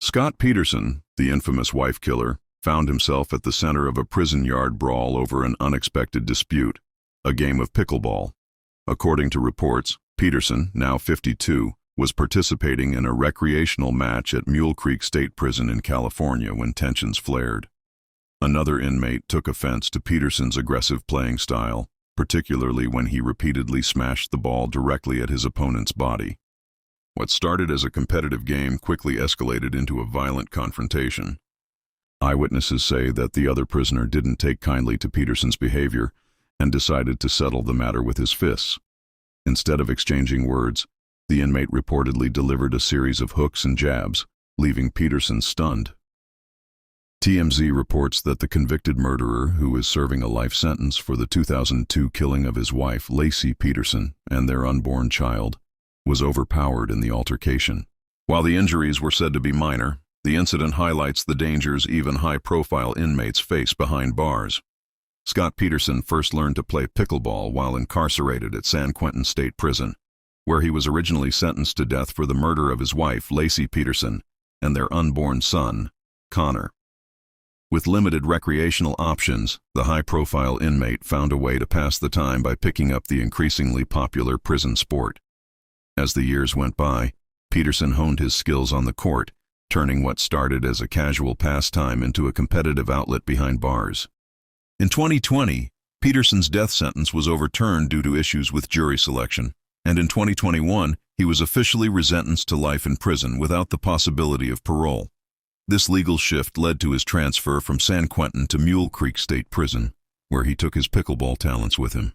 Scott Peterson, the infamous wife killer, found himself at the center of a prison yard brawl over an unexpected dispute, a game of pickleball. According to reports, Peterson, now 52, was participating in a recreational match at Mule Creek State Prison in California when tensions flared. Another inmate took offense to Peterson's aggressive playing style, particularly when he repeatedly smashed the ball directly at his opponent's body. What started as a competitive game quickly escalated into a violent confrontation. Eyewitnesses say that the other prisoner didn't take kindly to Peterson's behavior and decided to settle the matter with his fists. Instead of exchanging words, the inmate reportedly delivered a series of hooks and jabs, leaving Peterson stunned. TMZ reports that the convicted murderer, who is serving a life sentence for the 2002 killing of his wife, Lacey Peterson, and their unborn child, was overpowered in the altercation. While the injuries were said to be minor, the incident highlights the dangers even high-profile inmates face behind bars. Scott Peterson first learned to play pickleball while incarcerated at San Quentin State Prison, where he was originally sentenced to death for the murder of his wife, Lacey Peterson, and their unborn son, Connor. With limited recreational options, the high-profile inmate found a way to pass the time by picking up the increasingly popular prison sport. As the years went by, Peterson honed his skills on the court, turning what started as a casual pastime into a competitive outlet behind bars. In 2020, Peterson's death sentence was overturned due to issues with jury selection, and in 2021, he was officially resentenced to life in prison without the possibility of parole. This legal shift led to his transfer from San Quentin to Mule Creek State Prison, where he took his pickleball talents with him.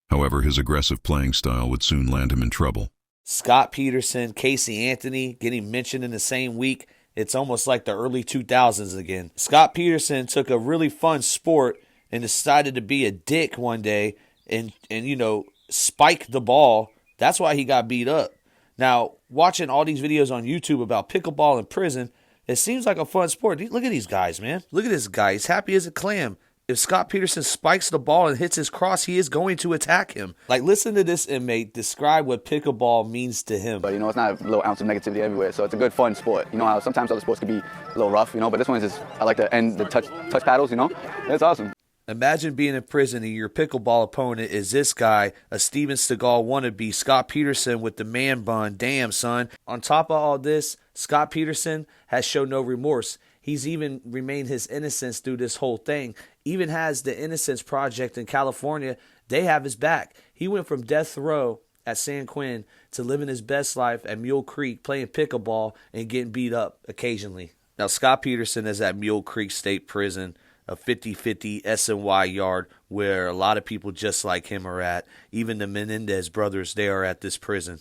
However, his aggressive playing style would soon land him in trouble. Scott Peterson, Casey Anthony getting mentioned in the same week. It's almost like the early 2000s again. Scott Peterson took a really fun sport and decided to be a dick one day and spike the ball. That's why he got beat up. Now, watching all these videos on YouTube about pickleball in prison, it seems like a fun sport. Look at these guys, man. Look at this guy. He's happy as a clam. If Scott Peterson spikes the ball and hits his cross, he is going to attack him. Like, listen to this inmate describe what pickleball means to him. But, it's not a little ounce of negativity everywhere, so it's a good, fun sport. You know how sometimes other sports can be a little rough, but this one is just, I like to end the touch paddles, It's awesome. Imagine being in prison and your pickleball opponent is this guy, a Steven Seagal wannabe, Scott Peterson with the man bun. Damn, son. On top of all this, Scott Peterson has shown no remorse. He's even remained his innocence through this whole thing. Even has the Innocence Project in California. They have his back. He went from death row at San Quentin to living his best life at Mule Creek, playing pickleball and getting beat up occasionally. Now, Scott Peterson is at Mule Creek State Prison, a 50-50 S&Y yard where a lot of people just like him are at. Even the Menendez brothers, they are at this prison.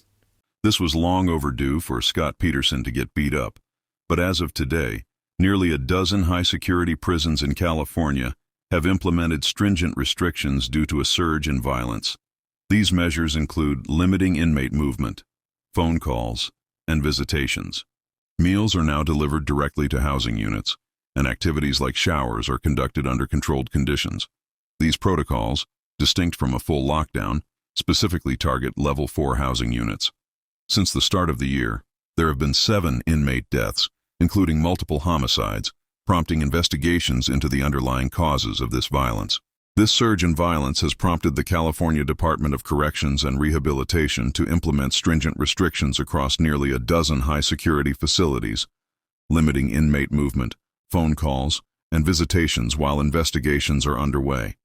This was long overdue for Scott Peterson to get beat up, but as of today, nearly a dozen high-security prisons in California have implemented stringent restrictions due to a surge in violence. These measures include limiting inmate movement, phone calls, and visitations. Meals are now delivered directly to housing units, and activities like showers are conducted under controlled conditions. These protocols, distinct from a full lockdown, specifically target Level 4 housing units. Since the start of the year, there have been 7 inmate deaths, including multiple homicides, prompting investigations into the underlying causes of this violence. This surge in violence has prompted the California Department of Corrections and Rehabilitation to implement stringent restrictions across nearly a dozen high-security facilities, limiting inmate movement, phone calls, and visitations while investigations are underway.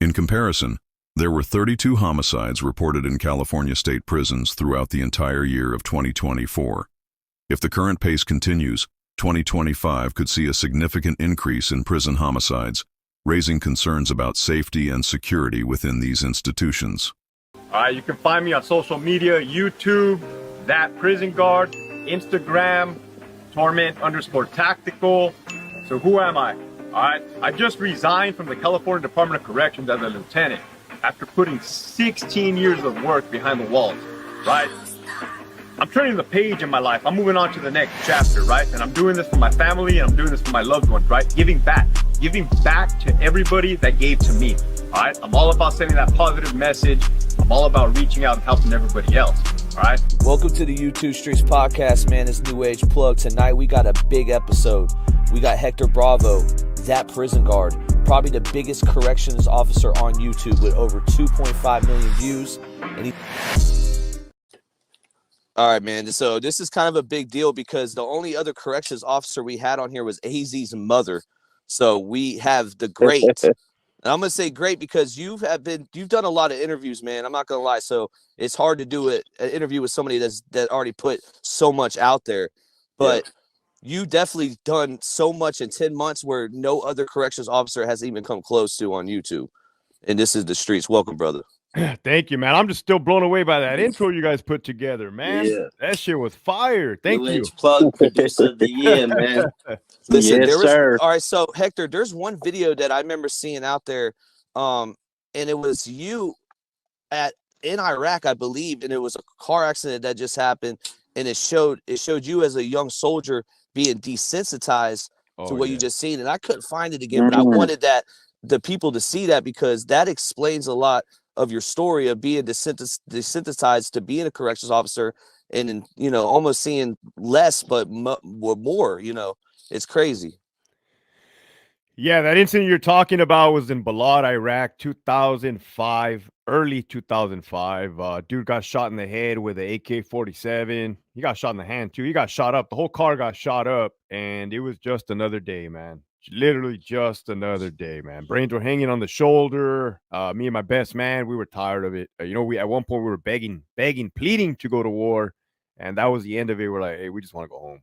In comparison, there were 32 homicides reported in California state prisons throughout the entire year of 2024. If the current pace continues, 2025 could see a significant increase in prison homicides, raising concerns about safety and security within these institutions. All right, you can find me on social media, YouTube, That Prison Guard, Instagram, Torment_Tactical. So who am I? All right, I just resigned from the California Department of Corrections as a lieutenant after putting 16 years of work behind the walls, right? I'm turning the page in my life. I'm moving on to the next chapter, right? And I'm doing this for my family and I'm doing this for my loved ones, right? Giving back to everybody that gave to me, all right? I'm all about sending that positive message. I'm all about reaching out and helping everybody else. All right. Welcome to the YouTube Streets Podcast, man. It's New Age Plug. Tonight we got a big episode. We got Hector Bravo, that prison guard, probably the biggest corrections officer on YouTube with over 2.5 million views. And all right, man. So this is kind of a big deal because the only other corrections officer we had on here was AZ's mother. So we have the great. And I'm gonna say great because you've done a lot of interviews, man. I'm not gonna lie. So it's hard to do an interview with somebody that already put so much out there. But you definitely done so much in 10 months where no other corrections officer has even come close to on YouTube. And this is the streets. Welcome, brother. Thank you, man. I'm just still blown away by that intro you guys put together, man. Yeah. That shit was fire. Thank New you. Age Plug Producer of the Year, man. Listen, Yes, sir. All right, so Hector, there's one video that I remember seeing out there, and it was you in Iraq, I believe, and it was a car accident that just happened, and it showed you as a young soldier being desensitized to what you just seen, and I couldn't find it again, but I wanted the people to see that because that explains a lot of your story of being desensitized to being a corrections officer and almost seeing less but more. It's crazy. Yeah, that incident you're talking about was in Balad, Iraq, 2005, early 2005. Dude got shot in the head with an AK-47. He got shot in the hand, too. He got shot up. The whole car got shot up, and it was just another day, man. Literally just another day, man. Brains were hanging on the shoulder. Me and my best man, we were tired of it. We at one point, we were begging, pleading to go to war, and that was the end of it. We're like, hey, we just want to go home.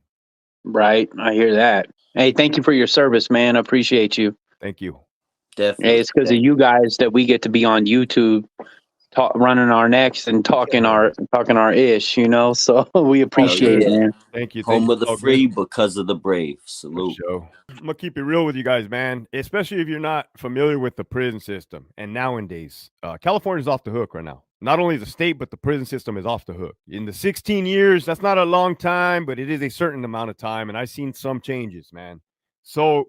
Right. I hear that. Hey, thank you for your service, man. I appreciate you. Thank you. Definitely. Hey, it's because of you guys that we get to be on YouTube running our necks and talking our ish, so we appreciate it, man. Thank you. Home of the free because of the brave. Salute. I'm gonna keep it real with you guys, man. Especially if you're not familiar with the prison system. And nowadays, California's off the hook right now. Not only the state, but the prison system is off the hook. In the 16 years, that's not a long time, but it is a certain amount of time. And I've seen some changes, man. So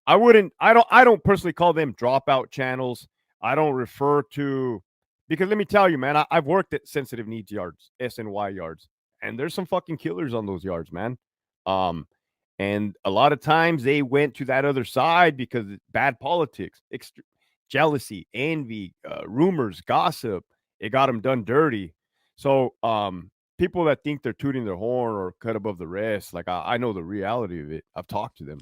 I don't personally call them dropout channels. I don't refer to, because let me tell you, man, I've worked at sensitive needs yards, SNY yards, and there's some fucking killers on those yards, man. And a lot of times they went to that other side because bad politics, jealousy, envy, rumors, gossip. It got them done dirty. So people that think they're tooting their horn or cut above the rest, like I know the reality of it. I've talked to them.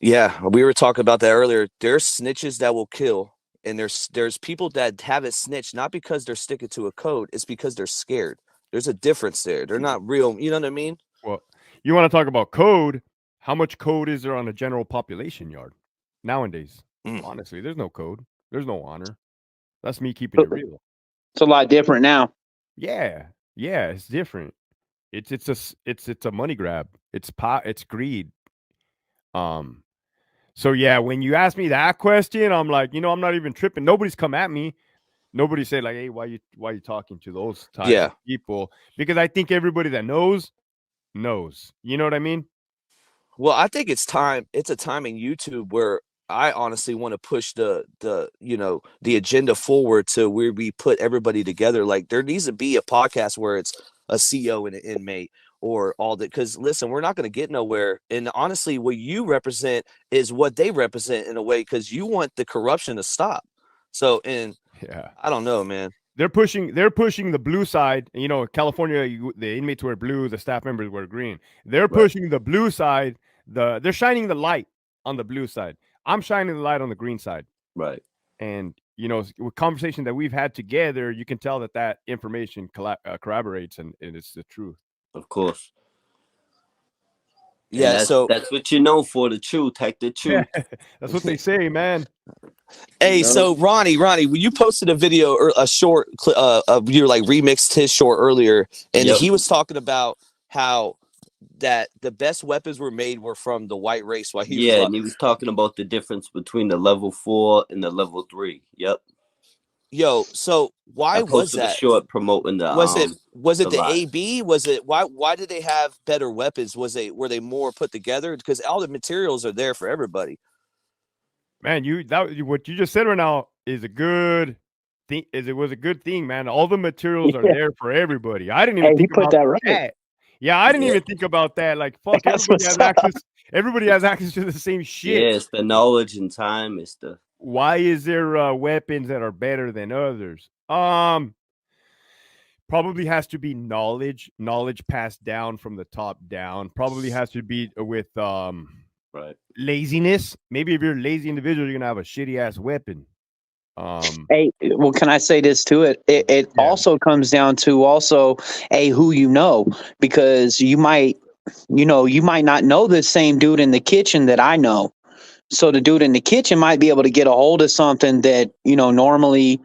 Yeah, we were talking about that earlier. There's snitches that will kill, and there's people that haven't snitched not because they're sticking to a code. It's because they're scared. There's a difference there. They're not real. You know what I mean? Well, you want to talk about code? How much code is there on a general population yard nowadays? Honestly, there's no code. There's no honor. That's me keeping it real. It's a lot different now. Yeah, it's different. It's a money grab. It's greed. So yeah, when you ask me that question, I'm like, I'm not even tripping. Nobody's come at me. Nobody said like, hey, why you talking to those type of people? Because I think everybody that knows. You know what I mean? Well, I think it's time. It's a time in YouTube where I honestly want to push the agenda forward to where we put everybody together. Like there needs to be a podcast where it's a CO and an inmate or all that. Because listen, we're not going to get nowhere. And honestly, what you represent is what they represent in a way because you want the corruption to stop. So, and I don't know, man. They're pushing the blue side. California, the inmates wear blue, the staff members wear green. They're pushing the blue side. They're shining the light on the blue side. I'm shining the light on the green side. Right. And, with conversation that we've had together, you can tell that information corroborates and it's the truth. Of course. Yeah, that's what you know for, the truth, Hector. Truth. That's what they say, man. Hey, so Ronnie, when you posted a video or a short clip of you like remixed his short earlier, and he was talking about how that the best weapons were from the white race. While and he was talking about the difference between the level 4 and the level 3. Yep. Yo, so why was that? A short promoting the was it the AB? Was it why did they have better weapons? Were they more put together? Because all the materials are there for everybody. Man, what you just said right now is a good it was a good thing, man. All the materials are Yeah. there for everybody. I didn't Hey, even he think put about that right. that. Yeah, I didn't Yeah. even think about that. Like, fuck, That's everybody what's has up. access. Everybody has access to the same shit. Yeah, it's the knowledge and time. It's the Why is there weapons that are better than others? Probably has to be knowledge passed down from the top down. Probably has to be with right. laziness. Maybe if you're a lazy individual, you're gonna have a shitty ass weapon. Hey, well, can I say this to it? It Yeah. also comes down to also who you know, because you might not know the same dude in the kitchen that I know. So the dude in the kitchen might be able to get a hold of something that, normally,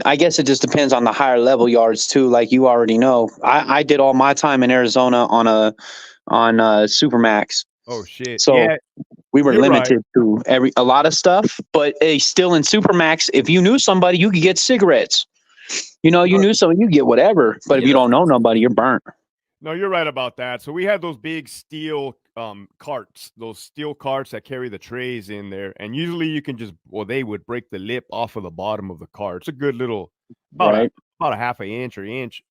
I guess it just depends on the higher level yards too. Like you already know, I did all my time in Arizona on a Supermax. Oh shit. So Yeah, we were you're right. limited to a lot of stuff, but still in Supermax, if you knew somebody, you could get cigarettes. You knew someone, you get whatever. But if you Yep. don't know nobody, you're burnt. No, you're right about that. So we had those big steel carts, those steel carts that carry the trays in there, and usually you can they would break the lip off of the bottom of the cart. It's a good little about a half an inch or inch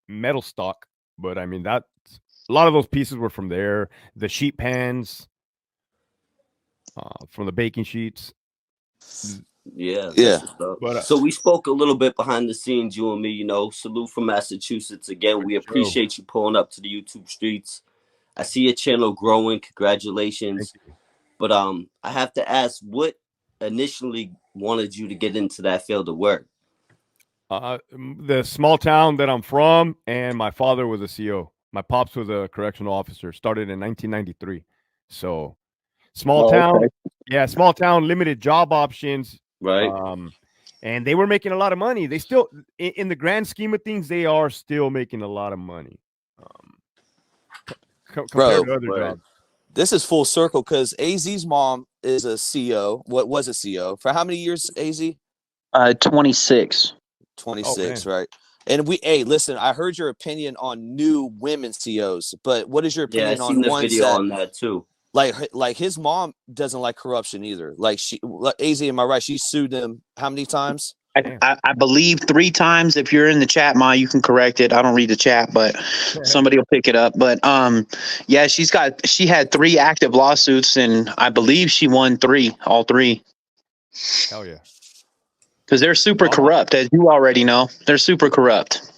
metal stock. But I mean that a lot of those pieces were from there. The sheet pans from the baking sheets. Yeah. Yeah. But So we spoke a little bit behind the scenes, you and me. Salute from Massachusetts again. We sure. appreciate you pulling up to the YouTube streets. I see your channel growing. Congratulations. Thank you. But I have to ask, what initially wanted you to get into that field of work? The small town that I'm from, and my father was a CO. My pops was a correctional officer. Started in 1993. So small town, Okay. yeah, small town, limited job options. Right. And they were making a lot of money. They still, in the grand scheme of things, they are still making a lot of money. Compared to other jobs. This is full circle because AZ's mom is a CO. What was a CO for how many years? AZ 26. 26, right? And listen. I heard your opinion on new women COs, but what is your Yeah, I opinion seen on the ones video that on that too. like his mom doesn't like corruption either? Like AZ, am I right? She sued them how many times? I believe 3 times. If you're in the chat, Ma, you can correct it. I don't read the chat, but somebody will pick it up. But yeah, she had 3 active lawsuits, and I believe she won all 3. Hell yeah. Because they're super corrupt, as you already know. They're super corrupt.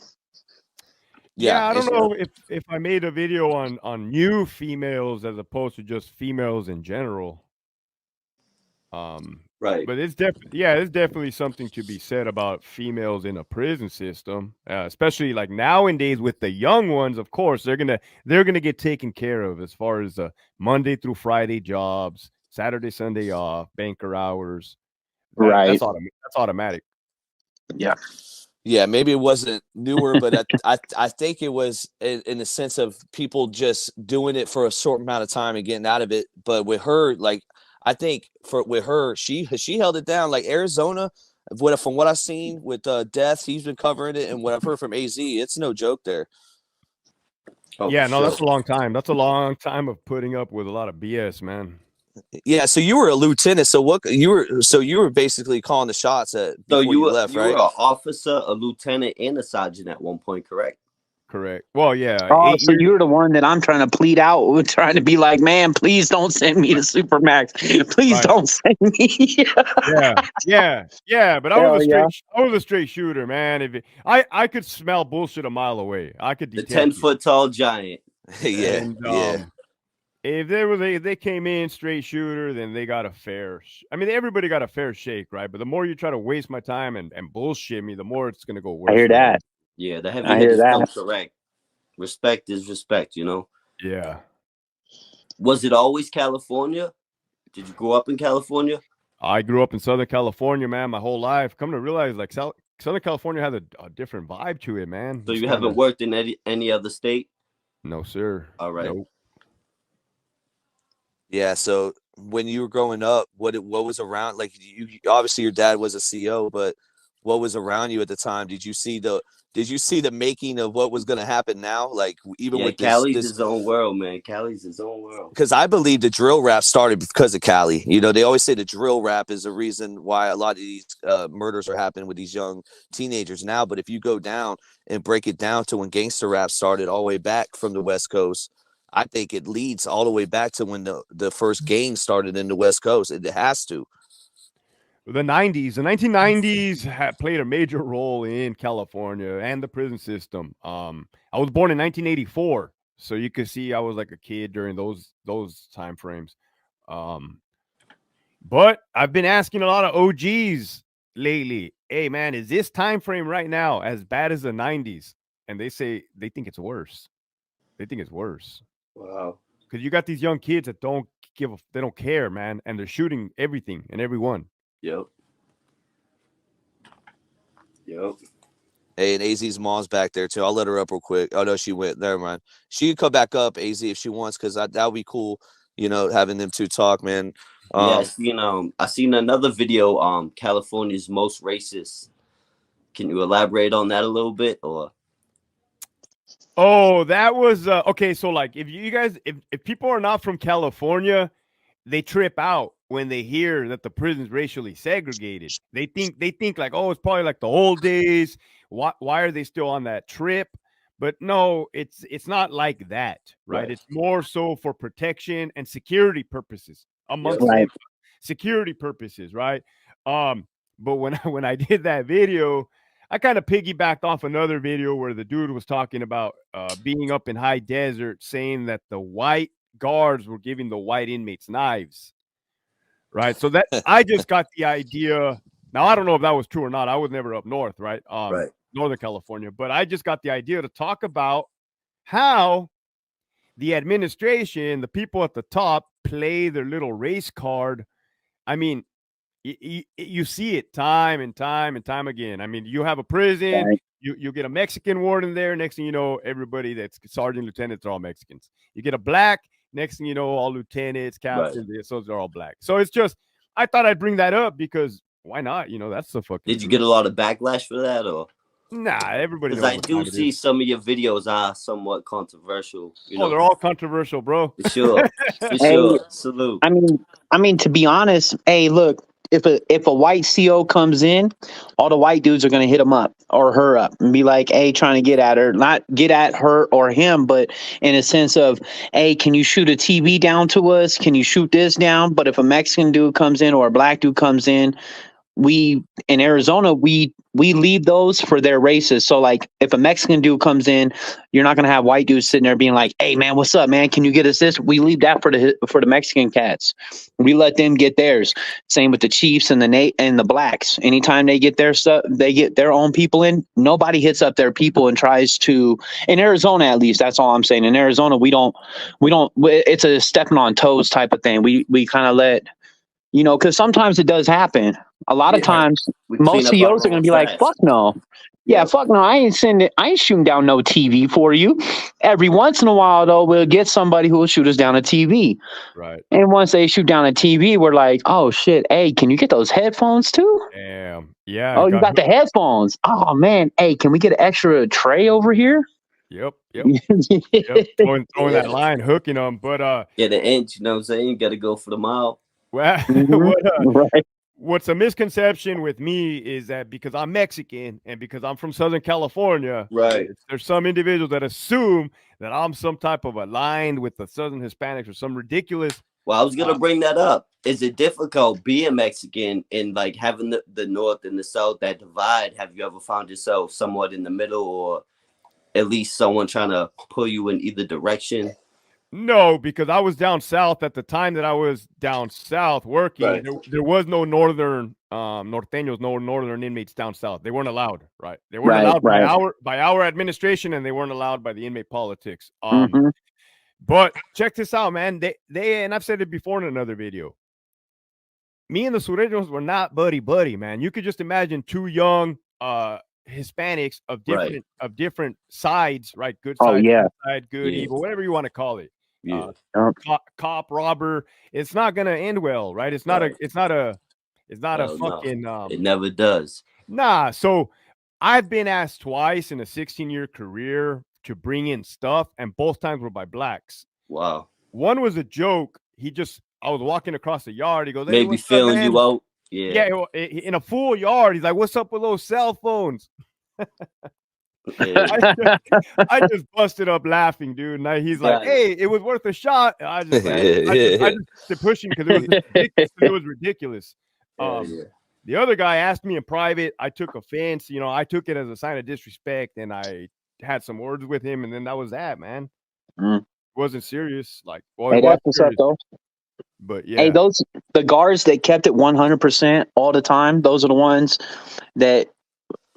Yeah, I don't know if I made a video on new females as opposed to just females in general. Right. But it's definitely something to be said about females in a prison system, especially like nowadays with the young ones. Of course, they're gonna get taken care of as far as Monday through Friday jobs, Saturday, Sunday off, banker hours. Right. That's automatic. Yeah. Yeah, maybe it wasn't newer, but I think it was in the sense of people just doing it for a short amount of time and getting out of it. But with her, like I think with her, she held it down. Like Arizona, from what I've seen with Death, he's been covering it, and what I've heard from AZ, it's no joke there. Oh, yeah, no, that's a long time. That's a long time of putting up with a lot of BS, man. Yeah, so you were a lieutenant. So you were basically calling the shots before you left, right? You were an officer, a lieutenant, and a sergeant at one point, correct? Correct. Well, yeah. Oh, so you're the one that I'm trying to plead out, trying to be like, man, please don't send me to Supermax. Please don't send me. yeah. But I was a straight shooter, man. I could smell bullshit a mile away. I could detect the 10-foot tall giant. Yeah. If they came in straight shooter, then they got a fair. Everybody got a fair shake, right? But the more you try to waste my time and bullshit me, the more it's gonna go worse. I hear that. Yeah, the heavy hitters come correct. Respect is respect, Yeah. Was it always California? Did you grow up in California? I grew up in Southern California, man, my whole life. Come to realize, like Southern California has a different vibe to it, man. So you haven't worked in any other state? No, sir. All right. Nope. Yeah. So when you were growing up, what was around? Like you obviously your dad was a CO, but what was around you at the time? Did you see did you see the making of what was going to happen now? Like even Yeah, with Cali's this his own world, man. Cali's his own world. because I believe the drill rap started because of Cali. You know, they always say the drill rap is the reason why a lot of these murders are happening with these young teenagers now. But if you go down and break it down to when gangster rap started all the way back from the West Coast, I think it leads all the way back to when the first gang started in the West Coast. It has to. The 1990s played a major role in California and the prison system. I was born in 1984, so you can see I was like a kid during those time frames. But I've been asking a lot of OGs lately, hey man, is this time frame right now as bad as the 90s? And they say they think it's worse. They think it's worse. Wow. Because you got these young kids that they don't care, man, and they're shooting everything and everyone. Yep. Hey, and AZ's mom's back there too. I'll let her up real quick. Oh no, she went. Never mind. She can come back up, AZ, if she wants, because that would be cool. You know, having them two talk, man. Yeah, I seen another video. California's most racist. Can you elaborate on that a little bit, or? Oh, that was okay. So, like, if you guys, if people are not from California, they trip out when they hear that the prison's racially segregated. They think like, oh, it's probably like the old days. Why are they still on that trip? But no, it's not like that, right? It's more so for protection and security purposes amongst them, security purposes, right? But when I did that video, I kind of piggybacked off another video where the dude was talking about being up in high desert, saying that the white guards were giving the white inmates knives, right? So that I just got the idea. Now I don't know if that was true or not. I was never up north, right? Northern California, but I just got the idea to talk about how the administration, the people at the top, play their little race card. I mean, you see it time and time and time again. I mean, you have a prison, you get a Mexican warden there. Next thing you know, everybody that's sergeant, lieutenants are all Mexicans. You get a black, next thing you know, all lieutenants, captains, so they're all black. So it's just, I thought I'd bring that up because why not? You know, that's the fucking. Did you get a lot of backlash for that, or? Nah, everybody knows. Because I do see some of your videos are somewhat controversial. They're all controversial, bro. For sure. Sure. Salute. I mean, to be honest, hey, look, if a white CO comes in, all the white dudes are gonna hit him up or her up and be like, hey, trying to get at her, not get at her or him, but in a sense of, hey, can you shoot a TV down to us? Can you shoot this down? But if a Mexican dude comes in or a black dude comes in, we in Arizona, we leave those for their races. So like if a Mexican dude comes in, you're not gonna have white dudes sitting there being like, hey man, what's up, man? Can you get us this? We leave that for the Mexican cats. We let them get theirs. Same with the Chiefs and the blacks. Anytime they get their stuff, they get their own people in. Nobody hits up their people and tries to, in Arizona at least, that's all I'm saying. In Arizona, we don't it's a stepping on toes type of thing. We kind of let, you know, because sometimes it does happen. A lot of times, most CEOs are going to be like, fuck no. Yeah, fuck no. I ain't shooting down no TV for you. Every once in a while, though, we'll get somebody who will shoot us down a TV. Right. And once they shoot down a TV, we're like, oh, shit. Hey, can you get those headphones, too? Damn. Yeah. Oh, you got the headphones. Oh, man. Hey, can we get an extra tray over here? Yep. Throwing that line, hooking them. But yeah, the inch, you know what I'm saying? You got to go for the mile. Well, what's a misconception with me is that because I'm Mexican and because I'm from Southern California, there's some individuals that assume that I'm some type of aligned with the Southern Hispanics or some ridiculous. Well, I was gonna bring that up. Is it difficult being Mexican and like having the North and the South, that divide? Have you ever found yourself somewhat in the middle, or at least someone trying to pull you in either direction? No, because I was down south at the time that I was down south working. There was no northern norteños, no northern inmates down south. They weren't allowed, right? They weren't allowed by our administration, and they weren't allowed by the inmate politics. But check this out, man. They and I've said it before in another video. Me and the Sureños were not buddy, man. You could just imagine two young Hispanics of different sides, right? Good side, bad side, good, evil, whatever you want to call it. Cop, robber. It's not gonna end well, right? It's not a fucking it never does. Nah. So I've been asked twice in a 16-year career to bring in stuff, and both times were by blacks. Wow. One was a joke. I was walking across the yard. He goes, "Hey, Maybe what's up, feeling man?" you out. Yeah. Yeah, in a full yard. He's like, "What's up with those cell phones?" Yeah. I just busted up laughing, dude. And he's like, Got it. "Hey, it was worth a shot." And I just like, I just kept pushing because it was ridiculous. Yeah. The other guy asked me in private. I took offense. You know, I took it as a sign of disrespect, and I had some words with him, and then that was that, man. Mm. It wasn't serious. Like, well, Hey, it was that's what's up, serious, though. but Hey, yeah, the guards that kept it 100% all the time, those are the ones that,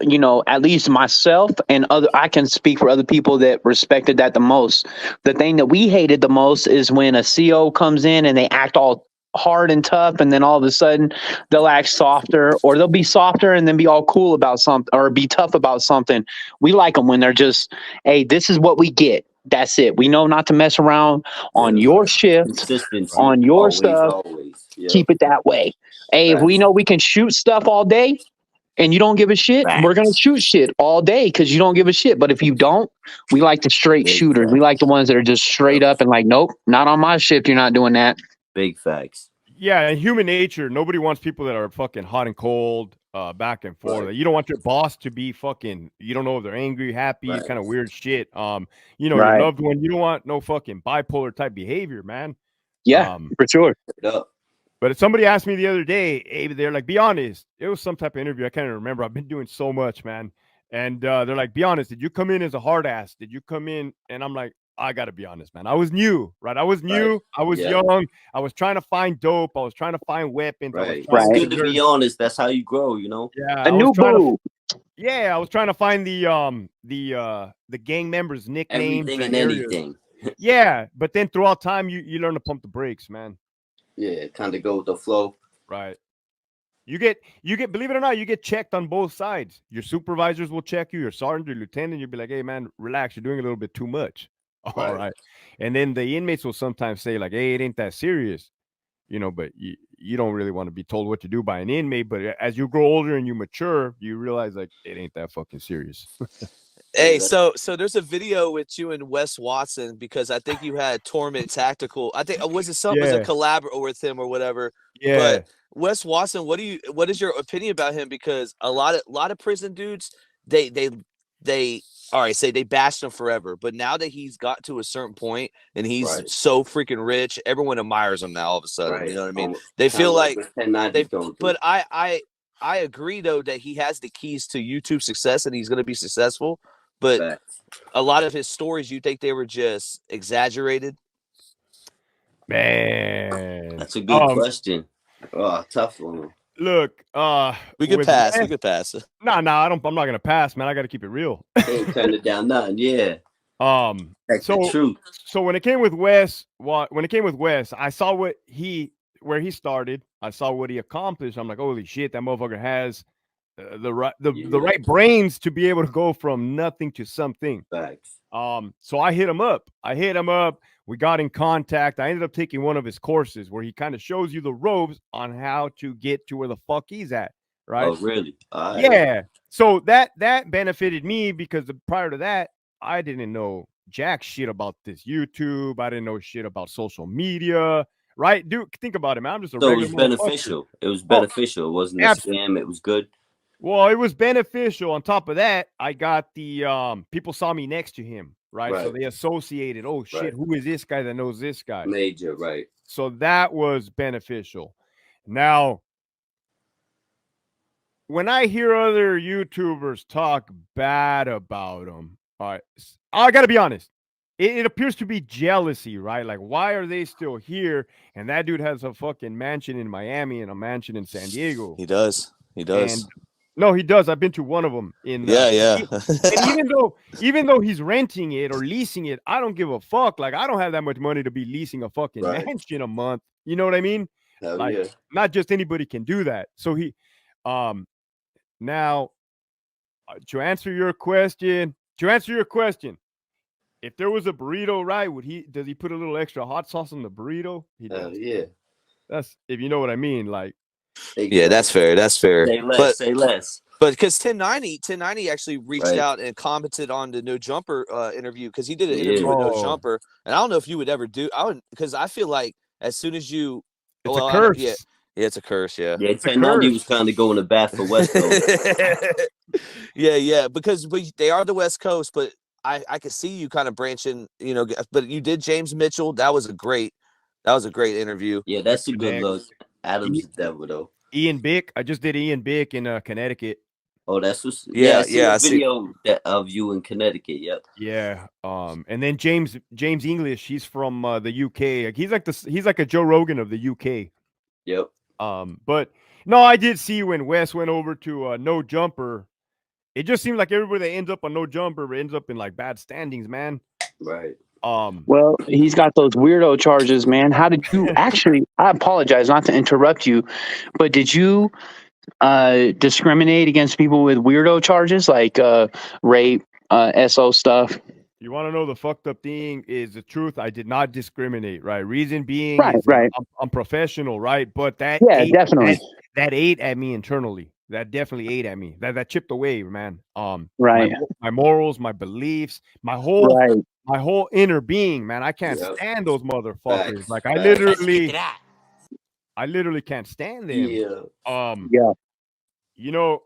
you know, at least myself and I can speak for other people that respected that the most. The thing that we hated the most is when a CO comes in and they act all hard and tough, and then all of a sudden they'll act softer, or they'll be softer and then be all cool about something, or be tough about something. We like them when they're just, hey, this is what we get. That's it. We know not to mess around on your shift, Consistency. on your Always, stuff. always. Yeah. Keep it that way. Hey, if we know we can shoot stuff all day and you don't give a shit, we're going to shoot shit all day because you don't give a shit. But if you don't, we like the straight Big shooters. facts. We like the ones that are just straight up and like, nope, not on my shift. You're not doing that. Big facts. yeah. In human nature, nobody wants people that are fucking hot and cold, back and forth. Right. You don't want your boss to be fucking. You don't know if they're angry, happy, Right. kind of weird shit. You know, Right. your loved one. You don't want no fucking bipolar type behavior, man. Yeah, for sure. Straight up. But somebody asked me the other day, hey, they're like, be honest. It was some type of interview. I can't even remember. I've been doing so much, man. And they're like, be honest. Did you come in as a hard ass? Did you come in? And I'm like, I got to be honest, man. I was new, right? I was new. Right. I was Yeah. young. I was trying to find dope. I was trying to find weapons. Right. I was It's trying good to be honest. That's how you grow, you know? Yeah. A I was new trying boo. I was trying to find the gang members' nicknames. Everything and areas. anything. Yeah. But then throughout time, you learn to pump the brakes, man. Yeah, kind of go with the flow. Right. You get, believe it or not, you get checked on both sides. Your supervisors will check you, your sergeant, your lieutenant. You'll be like, hey, man, relax. You're doing a little bit too much. All right. And then the inmates will sometimes say, like, hey, it ain't that serious. You know, but you don't really want to be told what to do by an inmate. But as you grow older and you mature, you realize, like, it ain't that fucking serious. Hey, so there's a video with you and Wes Watson because I think you had Torment Tactical. I think was it a collab with him or whatever. Yeah. But Wes Watson, what is your opinion about him? Because a lot of prison dudes, they all right, say they bashed him forever, but now that he's got to a certain point and he's so freaking rich, everyone admires him now all of a sudden. You know what I mean? They feel like but I agree though that he has the keys to YouTube success and he's going to be successful. But a lot of his stories, you think they were just exaggerated? Man, that's a good question. Oh, tough one. Look, we could pass. We could pass. No, I'm not gonna pass, man. I got to keep it real. Ain't turn it down, nothing. Yeah. That's the truth. So when it came with Wes, I saw where he started. I saw what he accomplished. I'm like, holy shit, that motherfucker has the right brains to be able to go from nothing to something. Thanks. So I hit him up. We got in contact. I ended up taking one of his courses where he kind of shows you the ropes on how to get to where the fuck he's at. Right. Oh, really? Yeah. So that benefited me because prior to that, I didn't know jack shit about this YouTube. I didn't know shit about social media. Right, dude. Think about it, man. I'm just a regular. So it was beneficial. It was beneficial. It wasn't a scam. It was good. Well, it was beneficial. On top of that, I got the people saw me next to him, right? So they associated, oh shit, who is this guy that knows this guy? Major, right. So that was beneficial. Now, when I hear other YouTubers talk bad about him, all right, I got to be honest. It appears to be jealousy, right? Like, why are they still here? And that dude has a fucking mansion in Miami and a mansion in San Diego. He does. And no, he does. I've been to one of them. And even though he's renting it or leasing it, I don't give a fuck. Like, I don't have that much money to be leasing a fucking mansion a month. You know what I mean? Not just anybody can do that. So he, now, to answer your question, if there was a burrito, right? Does he put a little extra hot sauce on the burrito? He does. Yeah. That's, if you know what I mean. Like, yeah, that's fair. That's fair. Say less. But because 1090 actually reached Right. out and commented on the No Jumper interview because he did an Yeah. interview with No Oh. Jumper, and I don't know if you would ever do. I would because I feel like as soon as you, It's well, a I know- curse. yeah, it's a curse. Yeah, Yeah, a 1090 curse. was kind of going to bat for West Coast. yeah, because they are the West Coast, but I could see you kind of branching, but you did James Mitchell. That was a great interview. Yeah, that's a good Next. look. Adam's the devil though. Ian Bick. I just did Ian Bick in Connecticut. Oh, that's what's Yeah, I see yeah, a I see. video of you in Connecticut. Yep. Yeah. And then James English. He's from the UK. Like, he's like a Joe Rogan of the UK. Yep. But no, I did see when Wes went over to No Jumper. It just seems like everybody that ends up on No Jumper ends up in like bad standings, man. Right. Well, he's got those weirdo charges, man. How did you actually? I apologize not to interrupt you, but did you discriminate against people with weirdo charges like rape, SO stuff? You want to know the fucked up thing is the truth. I did not discriminate, right? Reason being, Right, is right. I'm professional, right? But that Yeah, definitely. that ate at me internally. That definitely ate at me. That chipped away, man. Right. My morals, my beliefs, my whole Right. inner being, man. I can't Yep. stand those motherfuckers. Facts, Like facts. I literally can't stand them. Yeah. Yeah. You know,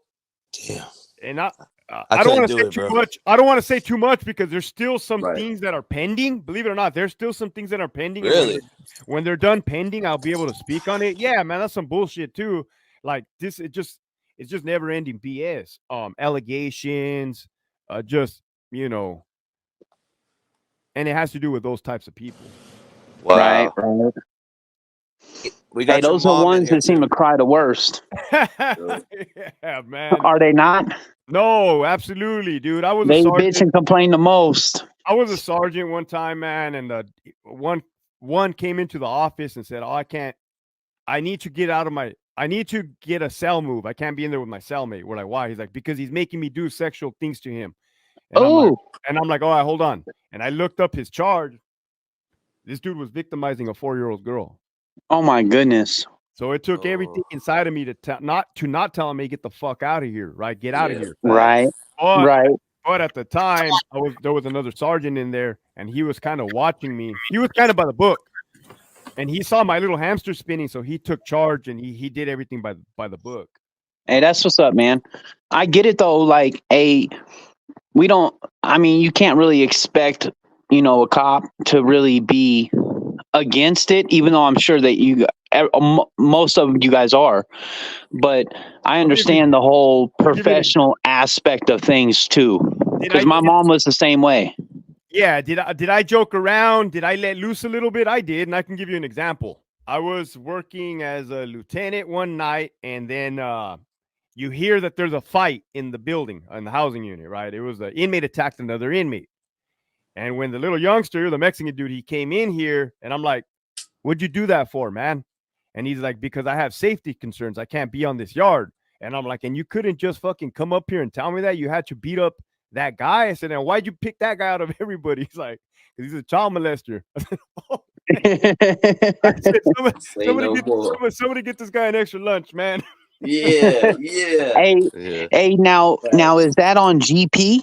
Damn. and I I don't couldn't want to do say it, too bro. much. I don't want to say too much because there's still some Right. things that are pending. Believe it or not, there's still some things that are pending. And Really? when they're done pending, I'll be able to speak on it. Yeah, man, that's some bullshit too. Like this, it's just never ending BS. Allegations, just and it has to do with those types of people. Wow. Right. Right. We got Hey, your those are mom in ones here, that seem too. to cry the worst. Yeah, man. Are they not? No, absolutely, dude. I was a They sergeant. bitch and complain the most. I was a sergeant one time, man, and one came into the office and said, "Oh, I need to get a cell move. I can't be in there with my cellmate." We're like, "Why?" He's like, "Because he's making me do sexual things to him." And Oh, I'm like, "All right, hold on." And I looked up his charge. This dude was victimizing a 4-year-old girl. oh my goodness. So it took everything inside of me to not tell him, "Hey, get the fuck out of here!" Right? Get out of here. Right. But, Right. but at the time, there was another sergeant in there, and he was kind of watching me. He was kind of by the book, and he saw my little hamster spinning, so he took charge and he did everything by the book. Hey, that's what's up, man. I get it though. Like, you can't really expect, a cop to really be against it, even though I'm sure that most of you guys are. But I understand the whole professional aspect of things too, because my mom was the same way. Yeah, did I joke around? Did I let loose a little bit? I did, and I can give you an example. I was working as a lieutenant one night, and then you hear that there's a fight in the building, in the housing unit, right? It was an inmate attacked another inmate. And when the little youngster, the Mexican dude, he came in here, and I'm like, "What'd you do that for, man?" And he's like, "Because I have safety concerns. I can't be on this yard." And I'm like, "And you couldn't just fucking come up here and tell me that? You had to beat up that guy?" I said, "And why'd you pick that guy out of everybody?" He's like, "Because he's a child molester." I said, somebody get this guy an extra lunch, man. Yeah. Hey, now is that on GP?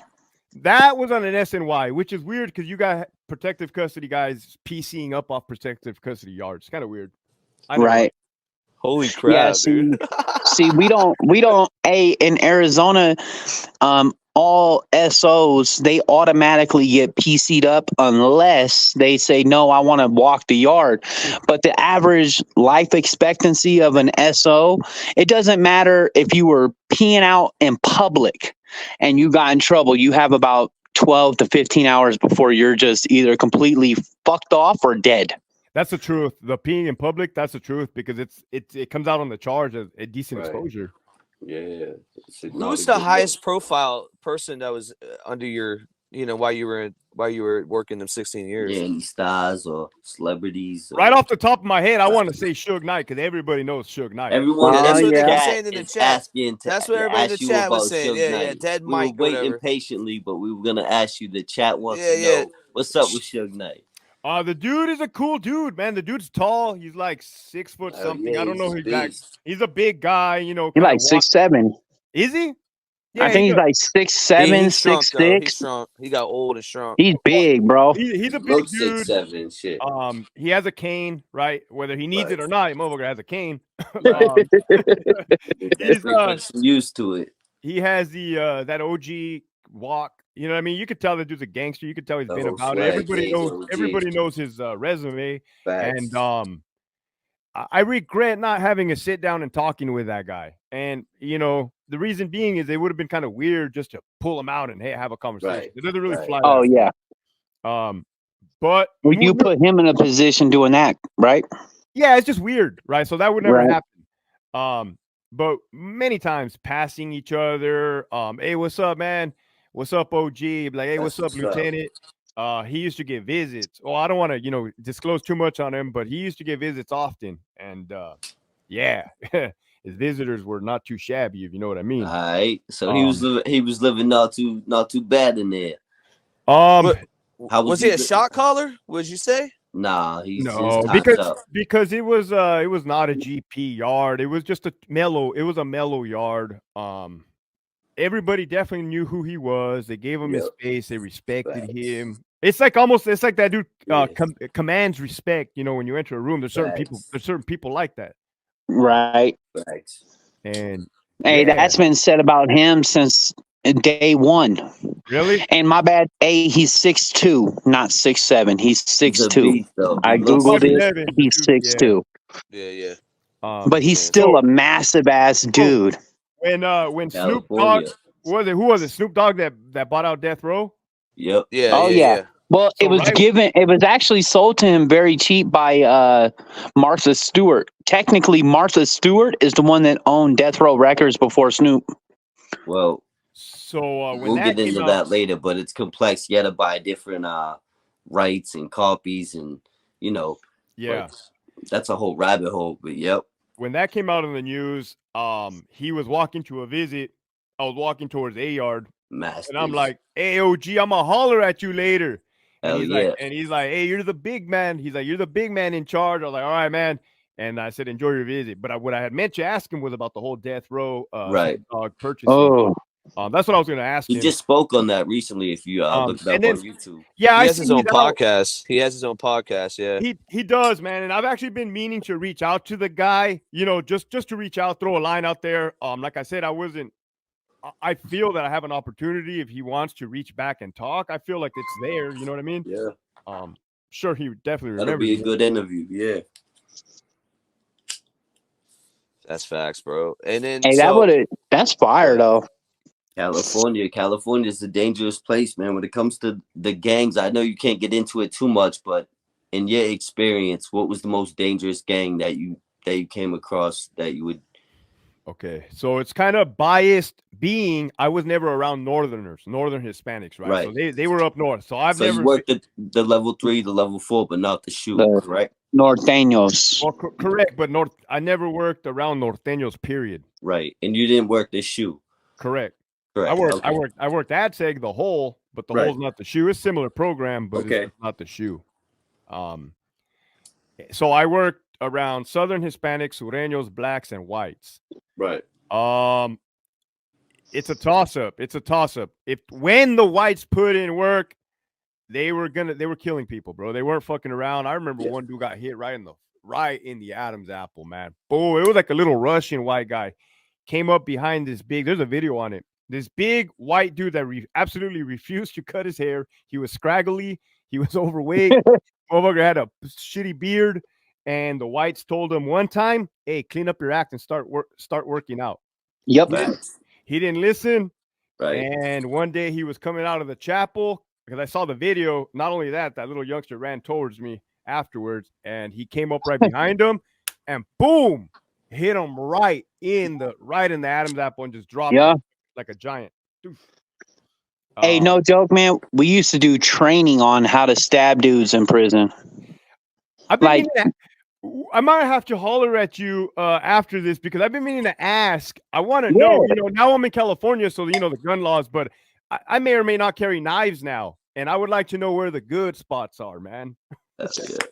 That was on an SNY, which is weird because you got protective custody guys PCing up off protective custody yards. It's kind of weird. Right. Holy crap, Yeah, dude. see, we don't, in Arizona, all SOs, they automatically get PC'd up unless they say, "No, I want to walk the yard." But the average life expectancy of an SO, it doesn't matter if you were peeing out in public and you got in trouble, you have about 12 to 15 hours before you're just either completely fucked off or dead. That's the truth. The peeing in public, that's the truth, because it comes out on the charge as a decent exposure. Yeah. Who's the highest profile person that was under your, while you were working them 16 years? Yeah, any stars or celebrities? Right off the top of my head, I want to say Suge Knight because everybody knows Suge Knight. Everyone that's what they keep chat saying in the is chat. asking to That's what everybody in ask the you chat was about saying. Suge Yeah, Knight. Dead we Mike, were waiting whatever. patiently, but we were gonna ask you. The chat wants to know what's up with Suge Knight. The dude is a cool dude, man. The dude's tall. He's like 6 foot something. Yeah, I don't know he's exactly. He's a big guy, You're like 6'7". Is he? Yeah, I think he's like 6'7", He's shrunk though. 6'6". He's shrunk. He got old and shrunk. He's big, bro. he's a big Looks dude. 6'7" shit. He has a cane, right? Whether he needs it or not, motherfucker has a cane. He's used to it. He has the that OG walk. You know what I mean? You could tell that dude's a gangster. You could tell he's been about it. Everybody knows his resume. Facts. And I regret not having a sit down and talking with that guy. And you know, the reason being is it would have been kind of weird just to pull him out and hey, have a conversation. Right. It doesn't really fly. Oh yeah. But You put him in a position doing that, right? yeah, it's just weird, right? So that would never Right. happen. But many times passing each other, hey, what's up, man? What's up, OG? Be like, hey, what's up, Lieutenant? He used to get visits. Well, I don't want to, disclose too much on him, but he used to get visits often. And yeah, his visitors were not too shabby, if you know what I mean. All right. So he was living not too bad in there. How was he he a shot caller? Would you say? Nah, he's because it was not a GP yard. It was just a mellow yard. Everybody definitely knew who he was. They gave him his space. They respected him. It's like that dude commands respect. When you enter a room, there's certain people like that. Right. And hey, that's been said about him since day one. Really? And my bad. He's 6'2", not 6'7". He's 6'2". I googled it. He's 6'2". Yeah. But he's still a massive ass dude. When Snoop Dogg who was it? Snoop Dogg that bought out Death Row? Yep. Yeah. Well, it was actually sold to him very cheap by Martha Stewart. Technically, Martha Stewart is the one that owned Death Row Records before Snoop. Well, so we'll get into that later, but it's complex. You got to buy different rights and copies, and that's a whole rabbit hole. But yep. When that came out in the news, he was walking to a visit. I was walking towards a yard, and I'm like, "Hey, OG, I'm gonna holler at you later." And he's like, "Hey, you're the big man." He's like, "You're the big man in charge." I was like, "All right, man." And I said, "Enjoy your visit." But what I had meant to ask him was about the whole Death Row dog purchase. Oh, that's what I was going to ask him. He just spoke on that recently. If you look it up on YouTube, yeah, he has his own podcast. He has his own podcast. Yeah, he does, man. And I've actually been meaning to reach out to the guy. Just to reach out, throw a line out there. Like I said, I feel that I have an opportunity if he wants to reach back and talk. I feel like it's there. You know what I mean? Yeah. Sure, he would definitely remember. That'll be a good interview. Yeah. That's facts, bro. And then that's fire though. California is a dangerous place, man. When it comes to the gangs, I know you can't get into it too much, but in your experience, what was the most dangerous gang that you came across that you would? Okay, so it's kind of biased. Being I was never around northern Hispanics, right? So they were up north. So I've never worked the level 3, the level 4, but not the shoe, correct? Norteños. Well, correct, but I never worked around norteños. Period. Right, and you didn't work the shoe. Correct. I worked AdSeg the hole, but the hole's not the shoe. It's a similar program, but it's not the shoe. So I worked around Southern Hispanics, Sureños, blacks, and whites. Right. It's a toss-up. When the whites put in work, they were killing people, bro. They weren't fucking around. I remember one dude got hit right in the Adam's apple, man. Boom! It was like a little Russian white guy came up behind this big. There's a video on it. This big white dude that absolutely refused to cut his hair. He was scraggly. He was overweight. Motherfucker had a shitty beard. And the whites told him one time, "Hey, clean up your act and start working out." Yep. He didn't listen. Right. And one day he was coming out of the chapel because I saw the video. Not only that little youngster ran towards me afterwards, and he came up right behind him, and boom, hit him right in the Adam's apple and just dropped him like a giant. Dude. Hey, no joke, man. We used to do training on how to stab dudes in prison. I might have to holler at you after this because I've been meaning to ask. I want to know, now I'm in California, so the gun laws, but I may or may not carry knives now, and I would like to know where the good spots are, man. That's good.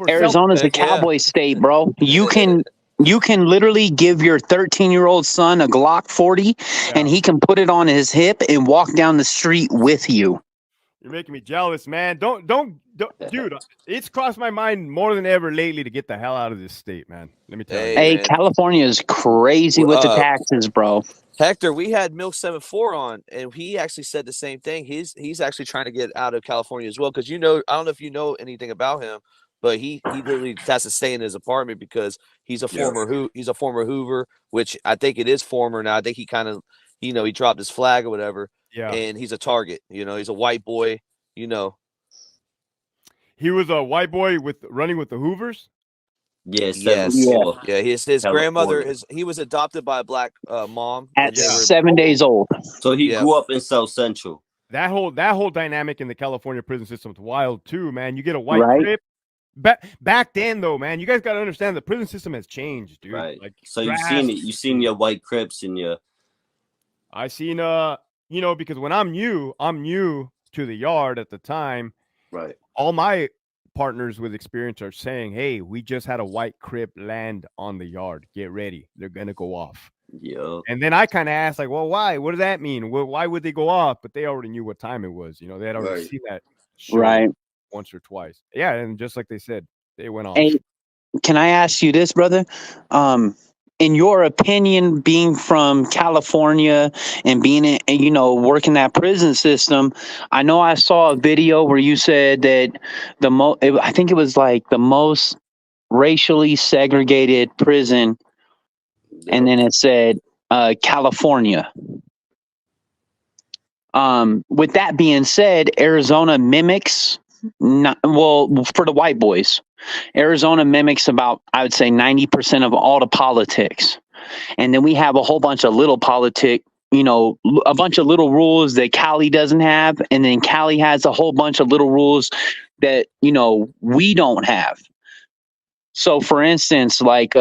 Arizona's a cowboy state, bro. You can You can literally give your 13-year-old son a Glock 40 and he can put it on his hip and walk down the street with you. You're making me jealous, man. Don't, dude. It's crossed my mind more than ever lately to get the hell out of this state, man. Let me tell you. Hey, man. California is crazy with the taxes, bro. Hector, we had Milk 74 on, and he actually said the same thing. He's actually trying to get out of California as well, because I don't know if you know anything about him, but he literally has to stay in his apartment because he's a former Hoover, which I think it is former now. I think he kind of, he dropped his flag or whatever. Yeah. And he's a target. He's a white boy. He was a white boy running with the Hoovers. Yes. Yeah. His grandmother he was adopted by a black mom at 7 days old. So he grew up in South Central. That whole dynamic in the California prison system is wild too, man. You get a white crip. Back then, though, man, you guys got to understand the prison system has changed, dude. Right. Like, so you've seen it. You've seen your white crips and your. I seen because when I'm new to the yard at the time. Right. All my partners with experience are saying, "Hey, we just had a white crip land on the yard. Get ready. They're gonna go off." Yeah. And then I kind of asked, like, "Well, why? What does that mean? Well, why would they go off?" But they already knew what time it was. They had already seen that show once or twice. Yeah, and just like they said, they went off. Hey, can I ask you this, brother? In your opinion, being from California and being in, working that prison system, I know I saw a video where you said that I think it was like the most racially segregated prison, and then it said California. With that being said, Arizona mimics. For the white boys, Arizona mimics about, I would say, 90% of all the politics. And then we have a whole bunch of little a bunch of little rules that Cali doesn't have. And then Cali has a whole bunch of little rules that, we don't have. So for instance, like,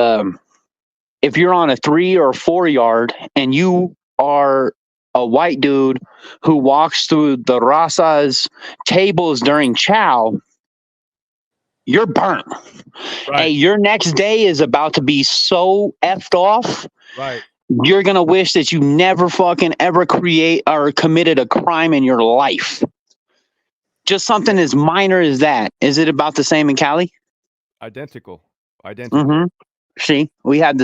if you're on a 3 or 4 yard and you are a white dude who walks through the Raza's tables during chow, you're burnt. Right. Hey, your next day is about to be so effed off. Right. You're going to wish that you never fucking ever committed a crime in your life. Just something as minor as that. Is it about the same in Cali? Identical. Mm-hmm. See, we have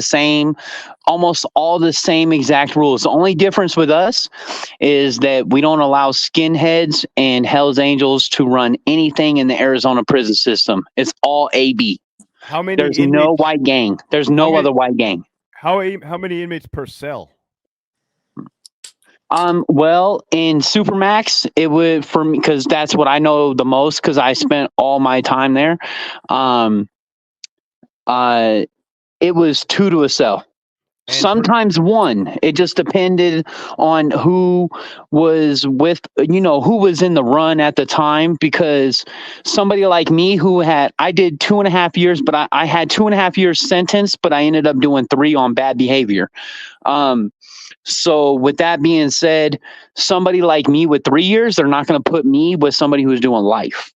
almost all the same exact rules. The only difference with us is that we don't allow skinheads and Hells Angels to run anything in the Arizona prison system. It's all AB. How many? There's no white gang. There's no other white gang. How many inmates per cell? Well, in Supermax, it would, for me, because that's what I know the most, because I spent all my time there. It was 2 to a cell. Sometimes 1. It just depended on who was with, who was in the run at the time, because somebody like me I did 2.5 years, but I had 2.5 years sentence, but I ended up doing 3 on bad behavior. So with that being said, somebody like me with 3 years, they're not going to put me with somebody who's doing life.